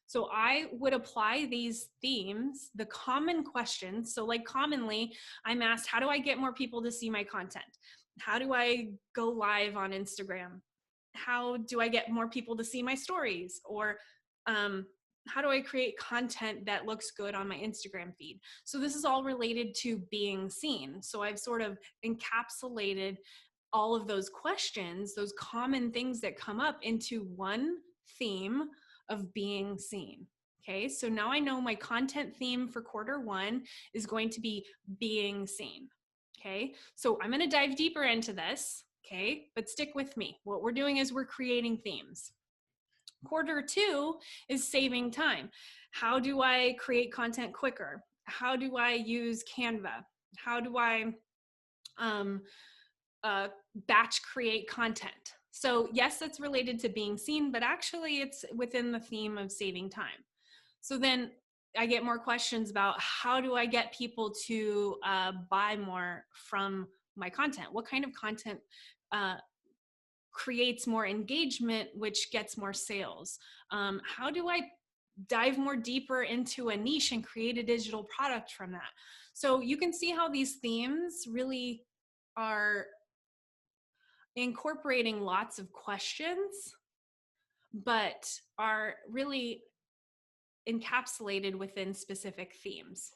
So I would apply these themes, the common questions. So like commonly, I'm asked, how do I get more people to see my content? How do I go live on Instagram? How do I get more people to see my stories? Or how do I create content that looks good on my Instagram feed? So this is all related to being seen. So I've sort of encapsulated all of those questions, those common things that come up, into one theme of being seen. Okay, so now I know my content theme for Q1 is going to be being seen. Okay, so I'm going to dive deeper into this. Okay, but stick with me. What we're doing is we're creating themes. Q2 is saving time. How do I create content quicker? How do I use Canva? How do I batch create content? So yes, that's related to being seen, but actually it's within the theme of saving time. So then I get more questions about, how do I get people to buy more from my content? What kind of content creates more engagement, which gets more sales? How do I dive more deeper into a niche and create a digital product from that? So you can see how these themes really are incorporating lots of questions, but are really encapsulated within specific themes.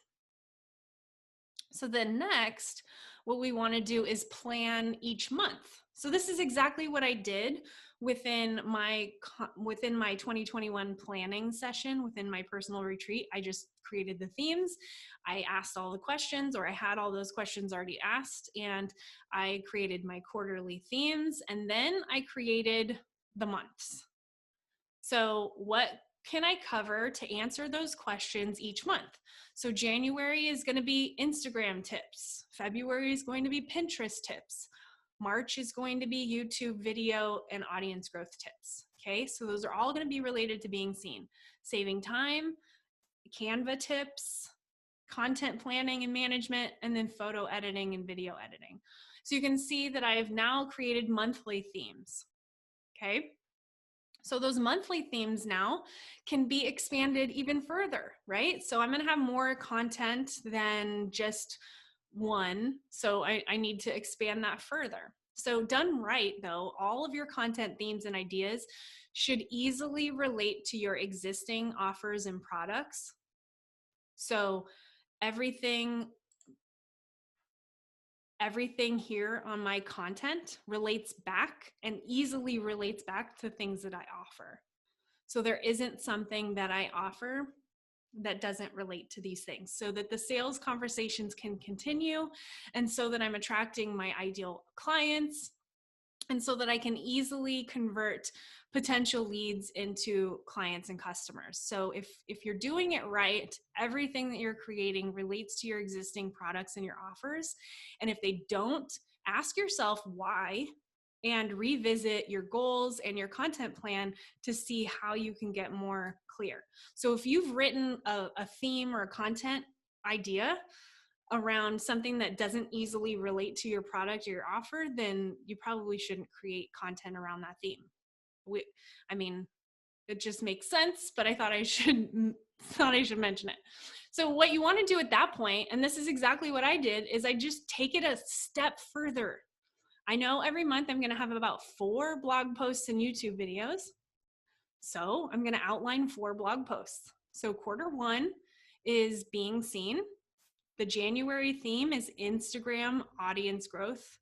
So then next, what we want to do is plan each month. So this is exactly what I did within my 2021 planning session, within my personal retreat. I just created the themes. I asked all the questions, or I had all those questions already asked, and I created my quarterly themes, and then I created the months. So what can I cover to answer those questions each month? So January is going to be Instagram tips. February is going to be Pinterest tips. March is going to be YouTube video and audience growth tips. Okay, so those are all going to be related to being seen. Saving time, Canva tips, content planning and management, and then photo editing and video editing. So you can see that I have now created monthly themes. Okay. So those monthly themes now can be expanded even further, right? So I'm going to have more content than just one. So I need to expand that further. So done right, though, all of your content themes and ideas should easily relate to your existing offers and products. So everything here on my content relates back and easily relates back to things that I offer. So there isn't something that I offer that doesn't relate to these things, so that the sales conversations can continue, and so that I'm attracting my ideal clients, and so that I can easily convert potential leads into clients and customers. So if you're doing it right, everything that you're creating relates to your existing products and your offers. And if they don't, ask yourself why, and revisit your goals and your content plan to see how you can get more clear. So if you've written a theme or a content idea around something that doesn't easily relate to your product or your offer, then you probably shouldn't create content around that theme. I mean, it just makes sense, but I thought I should mention it. So what you want to do at that point, and this is exactly what I did, is I just take it a step further. I know every month I'm going to have about 4 blog posts and YouTube videos. So I'm going to outline 4 blog posts. So quarter 1 is being seen. The January theme is Instagram audience growth.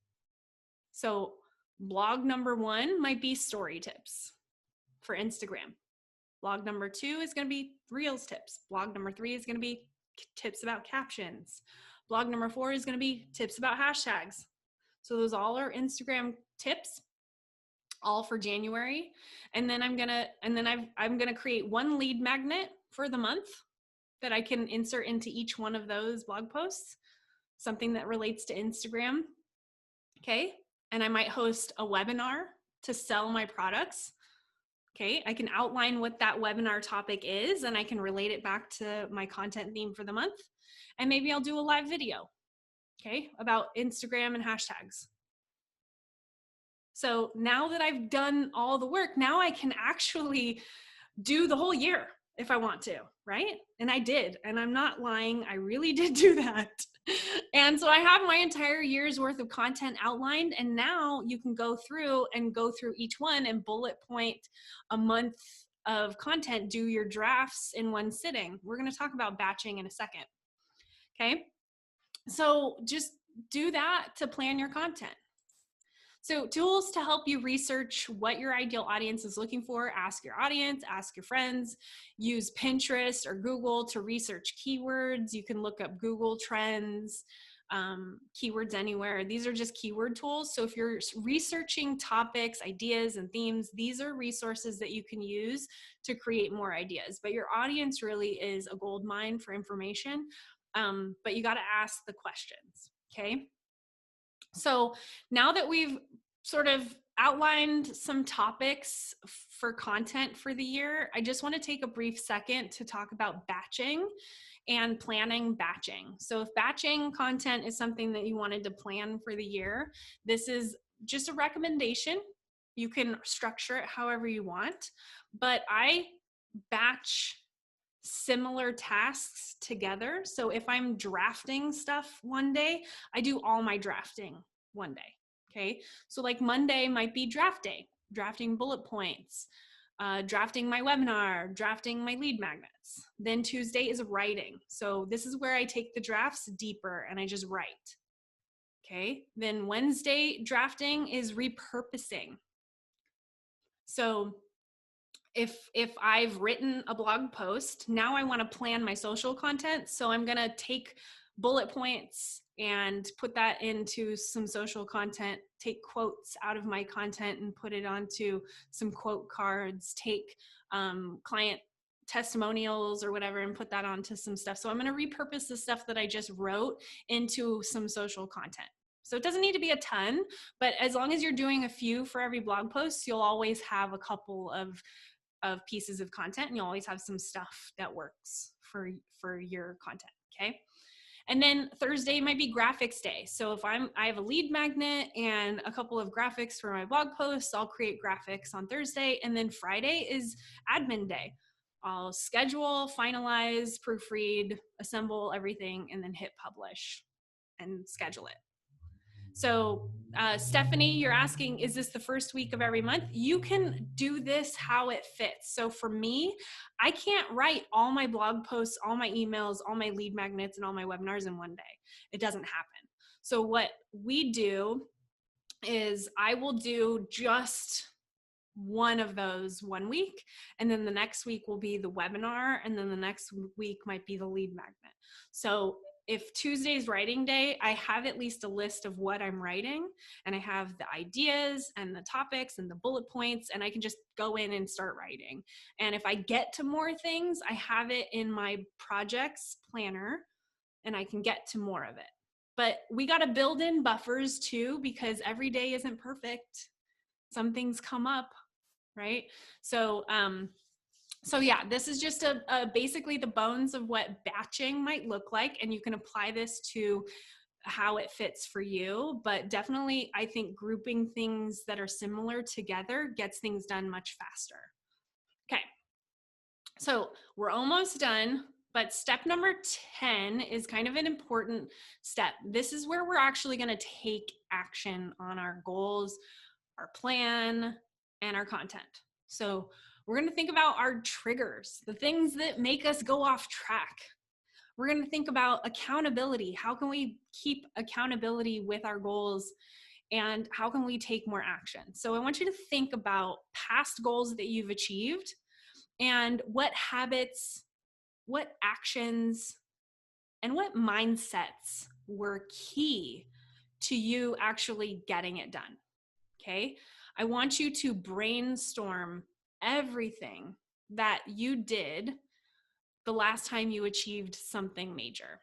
So blog number 1 might be story tips for Instagram. Blog number 2 is going to be Reels tips. Blog number 3 is going to be tips about captions. Blog number 4 is going to be tips about hashtags. So those all are Instagram tips, all for January. And then I'm gonna create 1 lead magnet for the month that I can insert into each one of those blog posts, something that relates to Instagram. Okay. And I might host a webinar to sell my products. Okay, I can outline what that webinar topic is and I can relate it back to my content theme for the month. And maybe I'll do a live video, okay, about Instagram and hashtags. So now that I've done all the work, now I can actually do the whole year if I want to, right? And I did, and I'm not lying, I really did do that. And so I have my entire year's worth of content outlined, and now you can go through each one and bullet point a month of content, do your drafts in one sitting. We're going to talk about batching in a second. Okay. So just do that to plan your content. So tools to help you research what your ideal audience is looking for: ask your audience, ask your friends, use Pinterest or Google to research keywords. You can look up Google Trends, Keywords Anywhere. These are just keyword tools. So if you're researching topics, ideas, and themes, these are resources that you can use to create more ideas. But your audience really is a gold mine for information, but you got to ask the questions, okay? So now that we've sort of outlined some topics for content for the year, I just want to take a brief second to talk about batching and planning batching. So if batching content is something that you wanted to plan for the year, this is just a recommendation. You can structure it however you want, but I batch similar tasks together. So if I'm drafting stuff one day, I do all my drafting one day. Okay. So like Monday might be draft day, drafting bullet points, drafting my webinar, drafting my lead magnets. Then Tuesday is writing. So this is where I take the drafts deeper and I just write. Okay. Then Wednesday drafting is repurposing. So if I've written a blog post, now I want to plan my social content. So I'm going to take bullet points and put that into some social content, take quotes out of my content and put it onto some quote cards, take client testimonials or whatever and put that onto some stuff. So I'm going to repurpose the stuff that I just wrote into some social content. So it doesn't need to be a ton, but as long as you're doing a few for every blog post, you'll always have a couple of pieces of content, and you'll always have some stuff that works for your content. Okay. And then Thursday might be graphics day. So if I have a lead magnet and a couple of graphics for my blog posts, I'll create graphics on Thursday. And then Friday is admin day. I'll schedule, finalize, proofread, assemble everything, and then hit publish and schedule it. So Stephanie, you're asking, is this the first week of every month? You can do this how it fits. So for me, I can't write all my blog posts, all my emails, all my lead magnets, and all my webinars in one day. It doesn't happen. So what we do is I will do just one of those one week, and then the next week will be the webinar, and then the next week might be the lead magnet. So if Tuesday's writing day, I have at least a list of what I'm writing, and I have the ideas and the topics and the bullet points, and I can just go in and start writing. And if I get to more things, I have it in my projects planner and I can get to more of it. But we got to build in buffers too, because every day isn't perfect. some things come up, right? So, yeah, this is just basically the bones of what batching might look like, and you can apply this to how it fits for you. But definitely, I think grouping things that are similar together gets things done much faster. Okay, so we're almost done, but step number 10 is kind of an important step. This is where we're actually going to take action on our goals, our plan, and our content. So we're going to think about our triggers, the things that make us go off track. We're going to think about accountability. How can we keep accountability with our goals? And how can we take more action? So I want you to think about past goals that you've achieved and what habits, what actions, and what mindsets were key to you actually getting it done. Okay? I want you to brainstorm everything that you did the last time you achieved something major.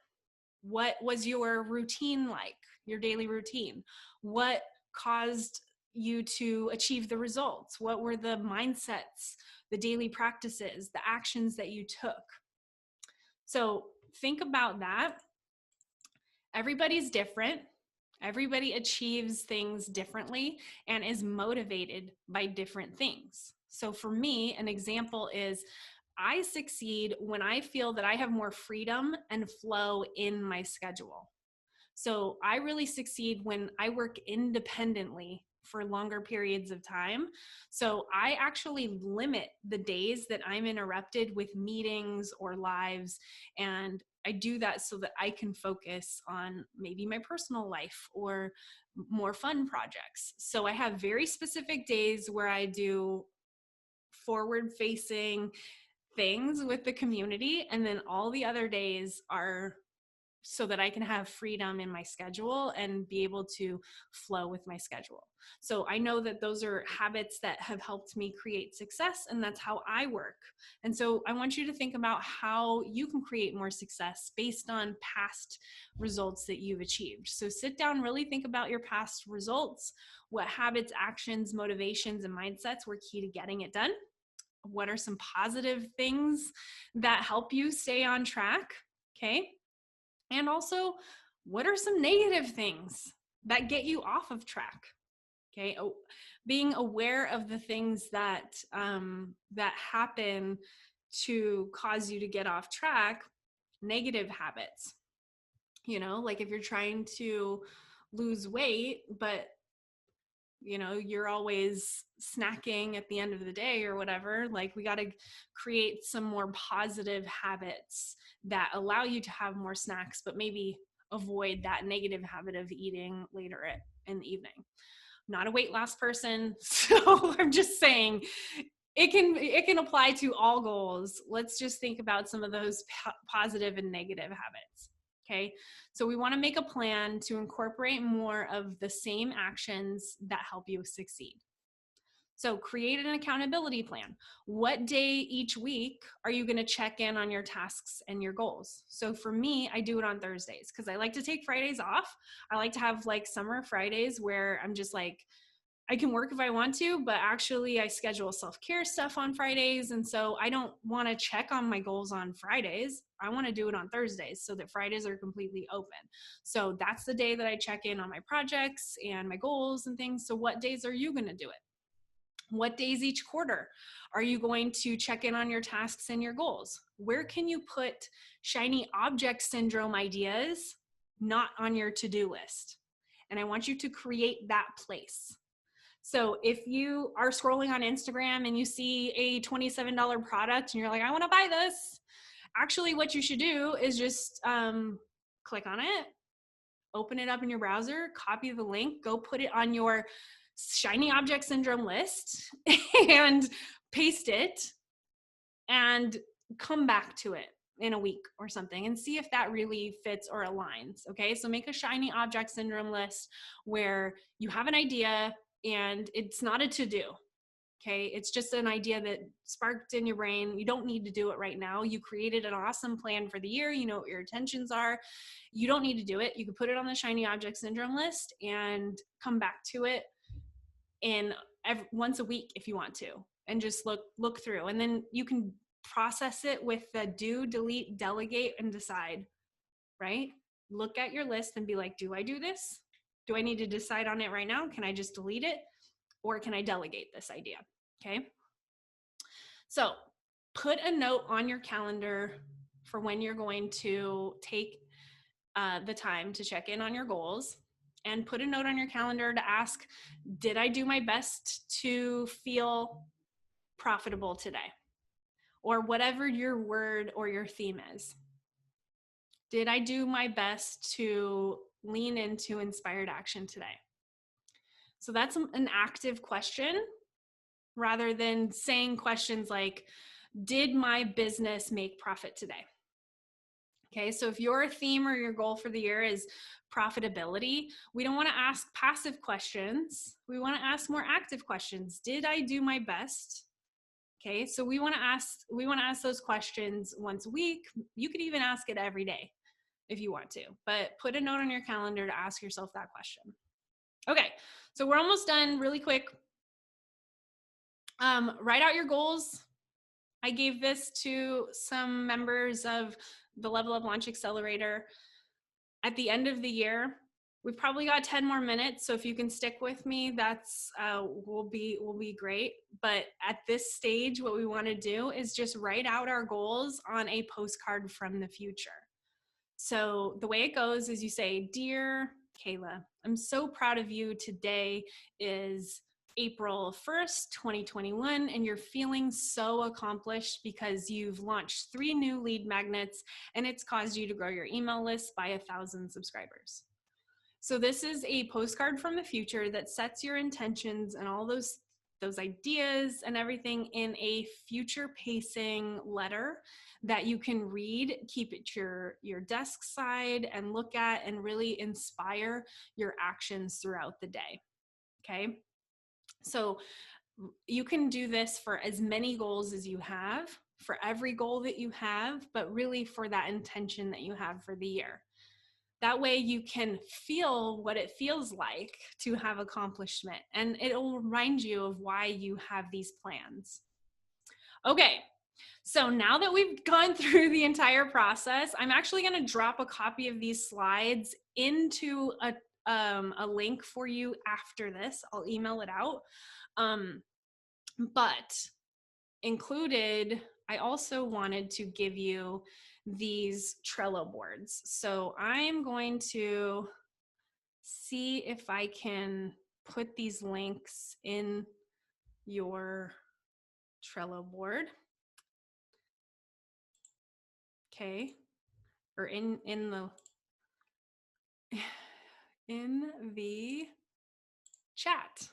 What was your routine like, your daily routine? What caused you to achieve the results? What were the mindsets, the daily practices, the actions that you took? So think about that. Everybody's different. Everybody achieves things differently and is motivated by different things. So for me, an example is I succeed when I feel that I have more freedom and flow in my schedule. So I really succeed when I work independently for longer periods of time. So I actually limit the days that I'm interrupted with meetings or lives. And I do that so that I can focus on maybe my personal life or more fun projects. So I have very specific days where I do forward facing things with the community. And then all the other days are so that I can have freedom in my schedule and be able to flow with my schedule. So I know that those are habits that have helped me create success, and that's how I work. And so I want you to think about how you can create more success based on past results that you've achieved. So sit down, really think about your past results. What habits, actions, motivations, and mindsets were key to getting it done? What are some positive things that help you stay on track? Okay. And also, what are some negative things that get you off of track? Okay, being aware of the things that that happen to cause you to get off track, negative habits. You know, like if you're trying to lose weight, but you're always snacking at the end of the day or whatever, like we got to create some more positive habits that allow you to have more snacks, but maybe avoid that negative habit of eating later in the evening. I'm not a weight loss person, so I'm just saying it can apply to all goals. Let's just think about some of those positive and negative habits. Okay, so we want to make a plan to incorporate more of the same actions that help you succeed. So create an accountability plan. What day each week are you going to check in on your tasks and your goals? So for me, I do it on Thursdays because I like to take Fridays off. I like to have like summer Fridays where I'm just like, I can work if I want to, but actually I schedule self-care stuff on Fridays. And so I don't want to check on my goals on Fridays. I want to do it on Thursdays so that Fridays are completely open. So that's the day that I check in on my projects and my goals and things. So what days are you going to do it? What days each quarter are you going to check in on your tasks and your goals? Where can you put shiny object syndrome ideas not on your to-do list? And I want you to create that place. So if you are scrolling on Instagram and you see a $27 product and you're like, I want to buy this, actually what you should do is just click on it, open it up in your browser, copy the link, go put it on your shiny object syndrome list and paste it and come back to it in a week or something and see if that really fits or aligns. Okay, so make a shiny object syndrome list where you have an idea and it's not a to-do. Okay, it's just an idea that sparked in your brain. You don't need to do it right now. You created an awesome plan for the year. You know what your intentions are. You don't need to do it. You can put it on the shiny object syndrome list and come back to it in once a week if you want to, and just look through, and then you can process it with the do, delete, delegate, and decide, right? Look at your list and be like, do I do this? Do I need to decide on it right now? Can I just delete it? Or can I delegate this idea? Okay. So put a note on your calendar for when you're going to take the time to check in on your goals, and put a note on your calendar to ask, did I do my best to feel profitable today? Or whatever your word or your theme is. Did I do my best to lean into inspired action today? So that's an active question rather than saying questions like, did my business make profit today? Okay, so if your theme or your goal for the year is profitability, we don't want to ask passive questions. We want to ask more active questions. Did I do my best? Okay, so we want to ask those questions once a week. You could even ask it every day if you want to, but put a note on your calendar to ask yourself that question. Okay, so we're almost done. Really quick. Write out your goals. I gave this to some members of the Level Up Launch Accelerator. At the end of the year, we've probably got 10 more minutes, so if you can stick with me, that's will be great. But at this stage, what we want to do is just write out our goals on a postcard from the future. So the way it goes is you say, "Dear Kayla, I'm so proud of you. Today is April 1st, 2021, and you're feeling so accomplished because you've launched 3 new lead magnets and it's caused you to grow your email list by 1,000 subscribers." So this is a postcard from the future that sets your intentions and all those ideas and everything in a future pacing letter that you can read, keep at your desk side and look at, and really inspire your actions throughout the day. Okay. So you can do this for as many goals as you have, for every goal that you have, but really for that intention that you have for the year. That way you can feel what it feels like to have accomplishment, and it'll remind you of why you have these plans. Okay, so now that we've gone through the entire process, I'm actually going to drop a copy of these slides into a link for you after this. I'll email it out. But included, I also wanted to give you these Trello boards. So I'm going to see if I can put these links in your Trello board. Okay, or in the chat.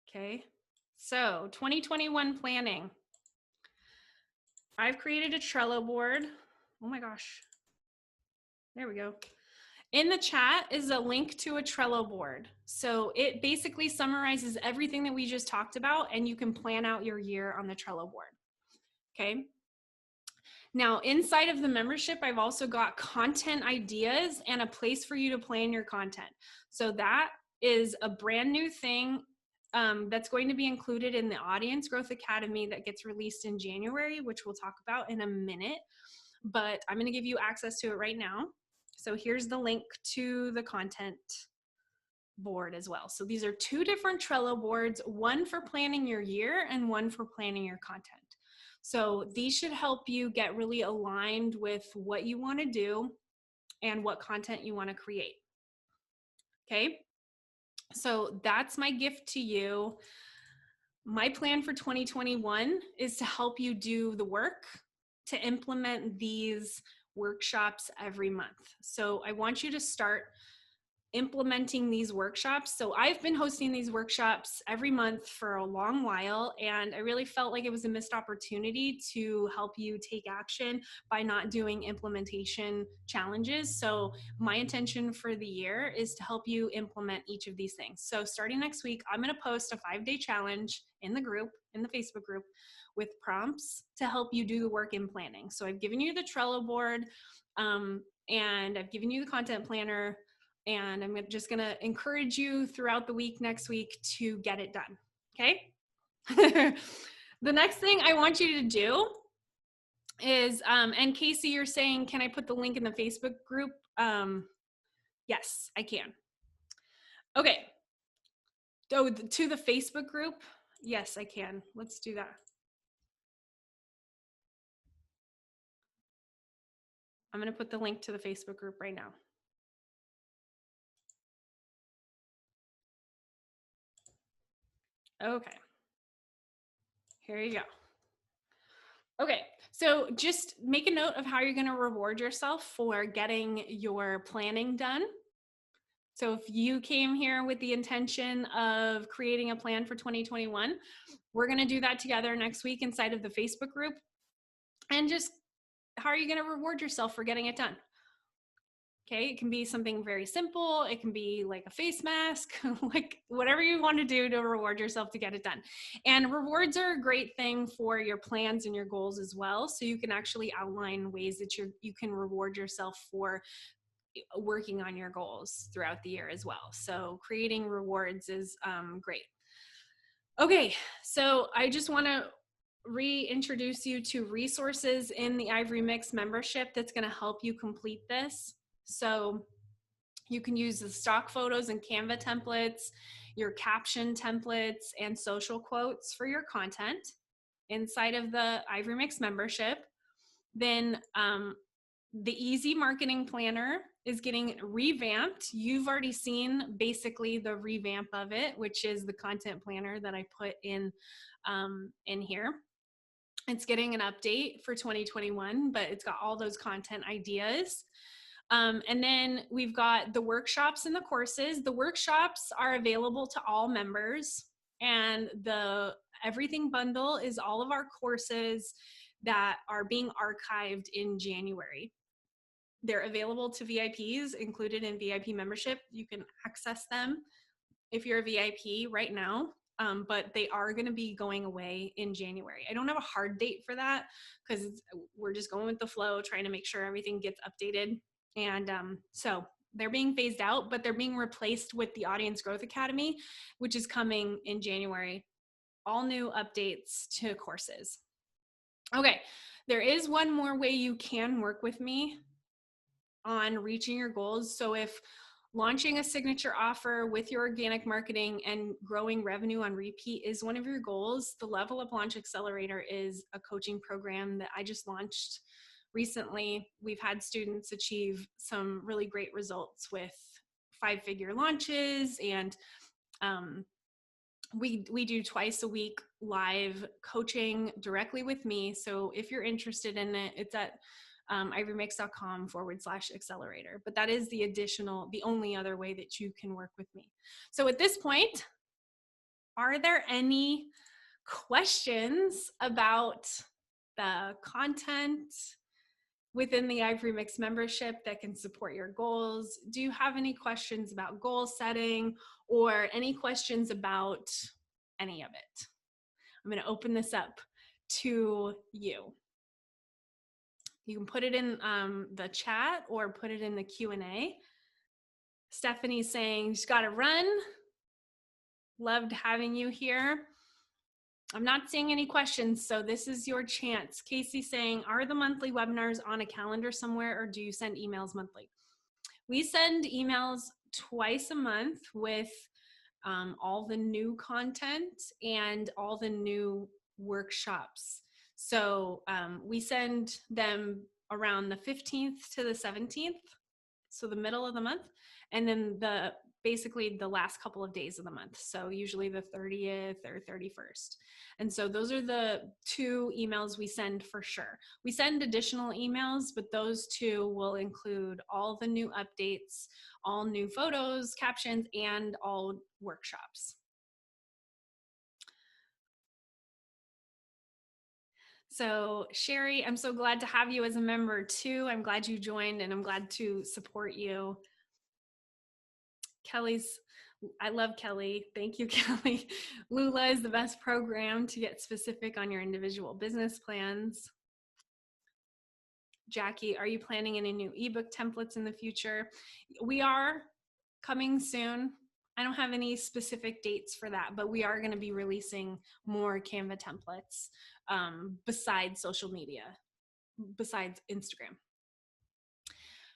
Okay, so 2021 planning. I've created a Trello board. Oh my gosh. There we go. In the chat is a link to a Trello board. So it basically summarizes everything that we just talked about, and you can plan out your year on the Trello board. Okay. Now, inside of the membership, I've also got content ideas and a place for you to plan your content. So that is a brand new thing that's going to be included in the Audience Growth Academy that gets released in January, which we'll talk about in a minute. But I'm going to give you access to it right now. So here's the link to the content board as well. So these are 2 different Trello boards, one for planning your year and one for planning your content. So these should help you get really aligned with what you want to do and what content you want to create. Okay, so that's my gift to you. My plan for 2021 is to help you do the work to implement these workshops every month. So I want you to start implementing these workshops. So I've been hosting these workshops every month for a long while, and I really felt like it was a missed opportunity to help you take action by not doing implementation challenges. So my intention for the year is to help you implement each of these things. So starting next week, I'm going to post a 5-day challenge in the group, in the Facebook group, with prompts to help you do the work in planning. So I've given you the Trello board, and I've given you the content planner. And I'm just going to encourage you throughout the week next week to get it done. Okay. The next thing I want you to do is, and Casey, you're saying, can I put the link in the Facebook group? Yes, I can. Okay. Oh, to the Facebook group? Yes, I can. Let's do that. I'm going to put the link to the Facebook group right now. Okay. Here you go. Okay, so just make a note of how you're going to reward yourself for getting your planning done. So if you came here with the intention of creating a plan for 2021, we're going to do that together next week inside of the Facebook group. And just how are you going to reward yourself for getting it done? Okay, it can be something very simple. It can be like a face mask, like whatever you want to do to reward yourself to get it done. And rewards are a great thing for your plans and your goals as well. So you can actually outline ways that you can reward yourself for working on your goals throughout the year as well. So creating rewards is great. Okay, so I just want to reintroduce you to resources in the Ivory Mix membership that's going to help you complete this. So you can use the stock photos and Canva templates, your caption templates, and social quotes for your content inside of the Ivory Mix membership. Then the Easy Marketing Planner is getting revamped. You've already seen basically the revamp of it, which is the content planner that I put in here. It's getting an update for 2021, but it's got all those content ideas. And then we've got the workshops and the courses. The workshops are available to all members, and the Everything Bundle is all of our courses that are being archived in January. They're available to VIPs, included in VIP membership. You can access them if you're a VIP right now. But they are going to be going away in January. I don't have a hard date for that because we're just going with the flow, trying to make sure everything gets updated. And so they're being phased out, but they're being replaced with the Audience Growth Academy, which is coming in January. All new updates to courses. Okay, there is one more way you can work with me on reaching your goals. So if launching a signature offer with your organic marketing and growing revenue on repeat is one of your goals, the Level Up Launch Accelerator is a coaching program that I just launched recently. We've had students achieve some really great results with 5-figure launches, and we do twice a week live coaching directly with me. So if you're interested in it, it's at ivorymix.com/accelerator. But that is the only other way that you can work with me. So at this point, are there any questions about the content within the Ivory Mix membership that can support your goals? Do you have any questions about goal setting or any questions about any of it? I'm going to open this up to you. You can put it in the chat or put it in the Q&A. Stephanie's saying, she's got to run. Loved having you here. I'm not seeing any questions, so this is your chance. Casey saying, are the monthly webinars on a calendar somewhere, or do you send emails monthly? We send emails twice a month with all the new content and all the new workshops. So we send them around the 15th to the 17th, so the middle of the month, and then basically the last couple of days of the month. So usually the 30th or 31st. And so those are the 2 emails we send for sure. We send additional emails, but those 2 will include all the new updates, all new photos, captions, and all workshops. So Sherry, I'm so glad to have you as a member too. I'm glad you joined, and I'm glad to support you. I love Kelly. Thank you, Kelly. Lula is the best program to get specific on your individual business plans. Jackie, are you planning any new ebook templates in the future? We are. coming soon. I don't have any specific dates for that, but we are going to be releasing more Canva templates besides social media, besides Instagram.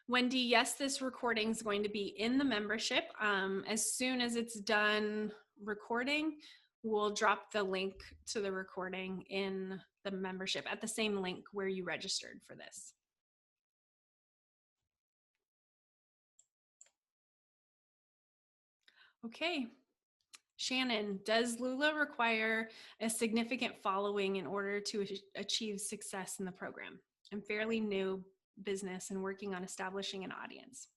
Wendy, yes, this recording is going to be in the membership. As soon as it's done recording, we'll drop the link to the recording in the membership at the same link where you registered for this. Okay. Shannon, does Lula require a significant following in order to achieve success in the program? I'm fairly new business and working on establishing an audience.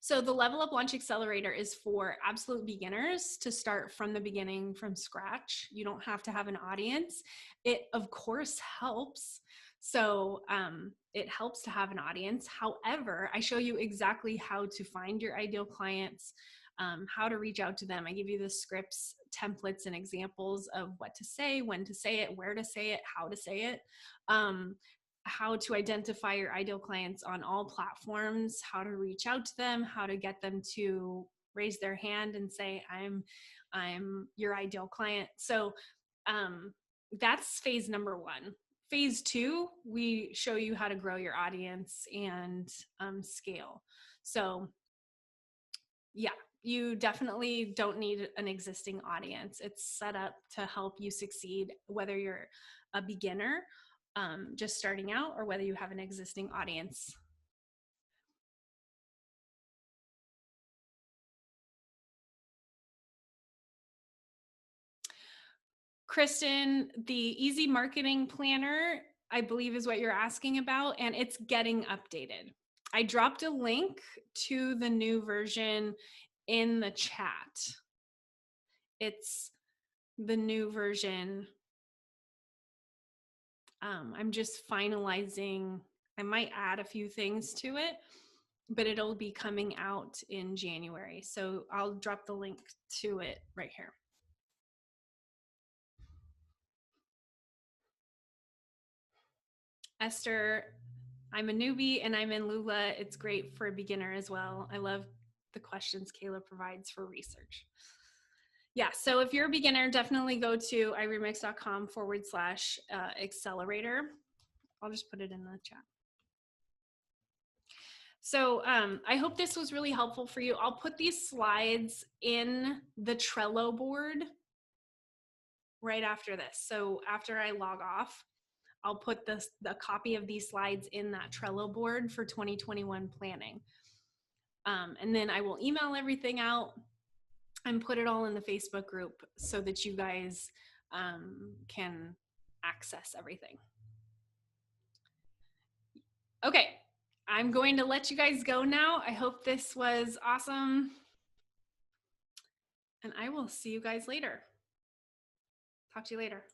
So the Level Up Launch Accelerator is for absolute beginners to start from the beginning, from scratch. You don't have to have an audience. It, of course, helps. So it helps to have an audience. However, I show you exactly how to find your ideal clients, how to reach out to them. I give you the scripts, templates, and examples of what to say, when to say it, where to say it, how to say it. How to identify your ideal clients on all platforms, how to reach out to them, how to get them to raise their hand and say, I'm your ideal client. So that's phase number one. Phase two, we show you how to grow your audience and scale. So yeah, you definitely don't need an existing audience. It's set up to help you succeed, whether you're a beginner just starting out or whether you have an existing audience. Kristen, the Easy Marketing Planner, I believe is what you're asking about, and it's getting updated. I dropped a link to the new version in the chat. It's the new version. I'm just finalizing. I might add a few things to it, but it'll be coming out in January. So I'll drop the link to it right here. Esther, I'm a newbie and I'm in Lula. It's great for a beginner as well. I love the questions Kayla provides for research. Yeah, so if you're a beginner, definitely go to iremix.com/accelerator. I'll just put it in the chat. So I hope this was really helpful for you. I'll put these slides in the Trello board right after this. So after I log off, I'll put the copy of these slides in that Trello board for 2021 planning. And then I will email everything out and put it all in the Facebook group so that you guys can access everything. Okay, I'm going to let you guys go now. I hope this was awesome. And I will see you guys later. Talk to you later.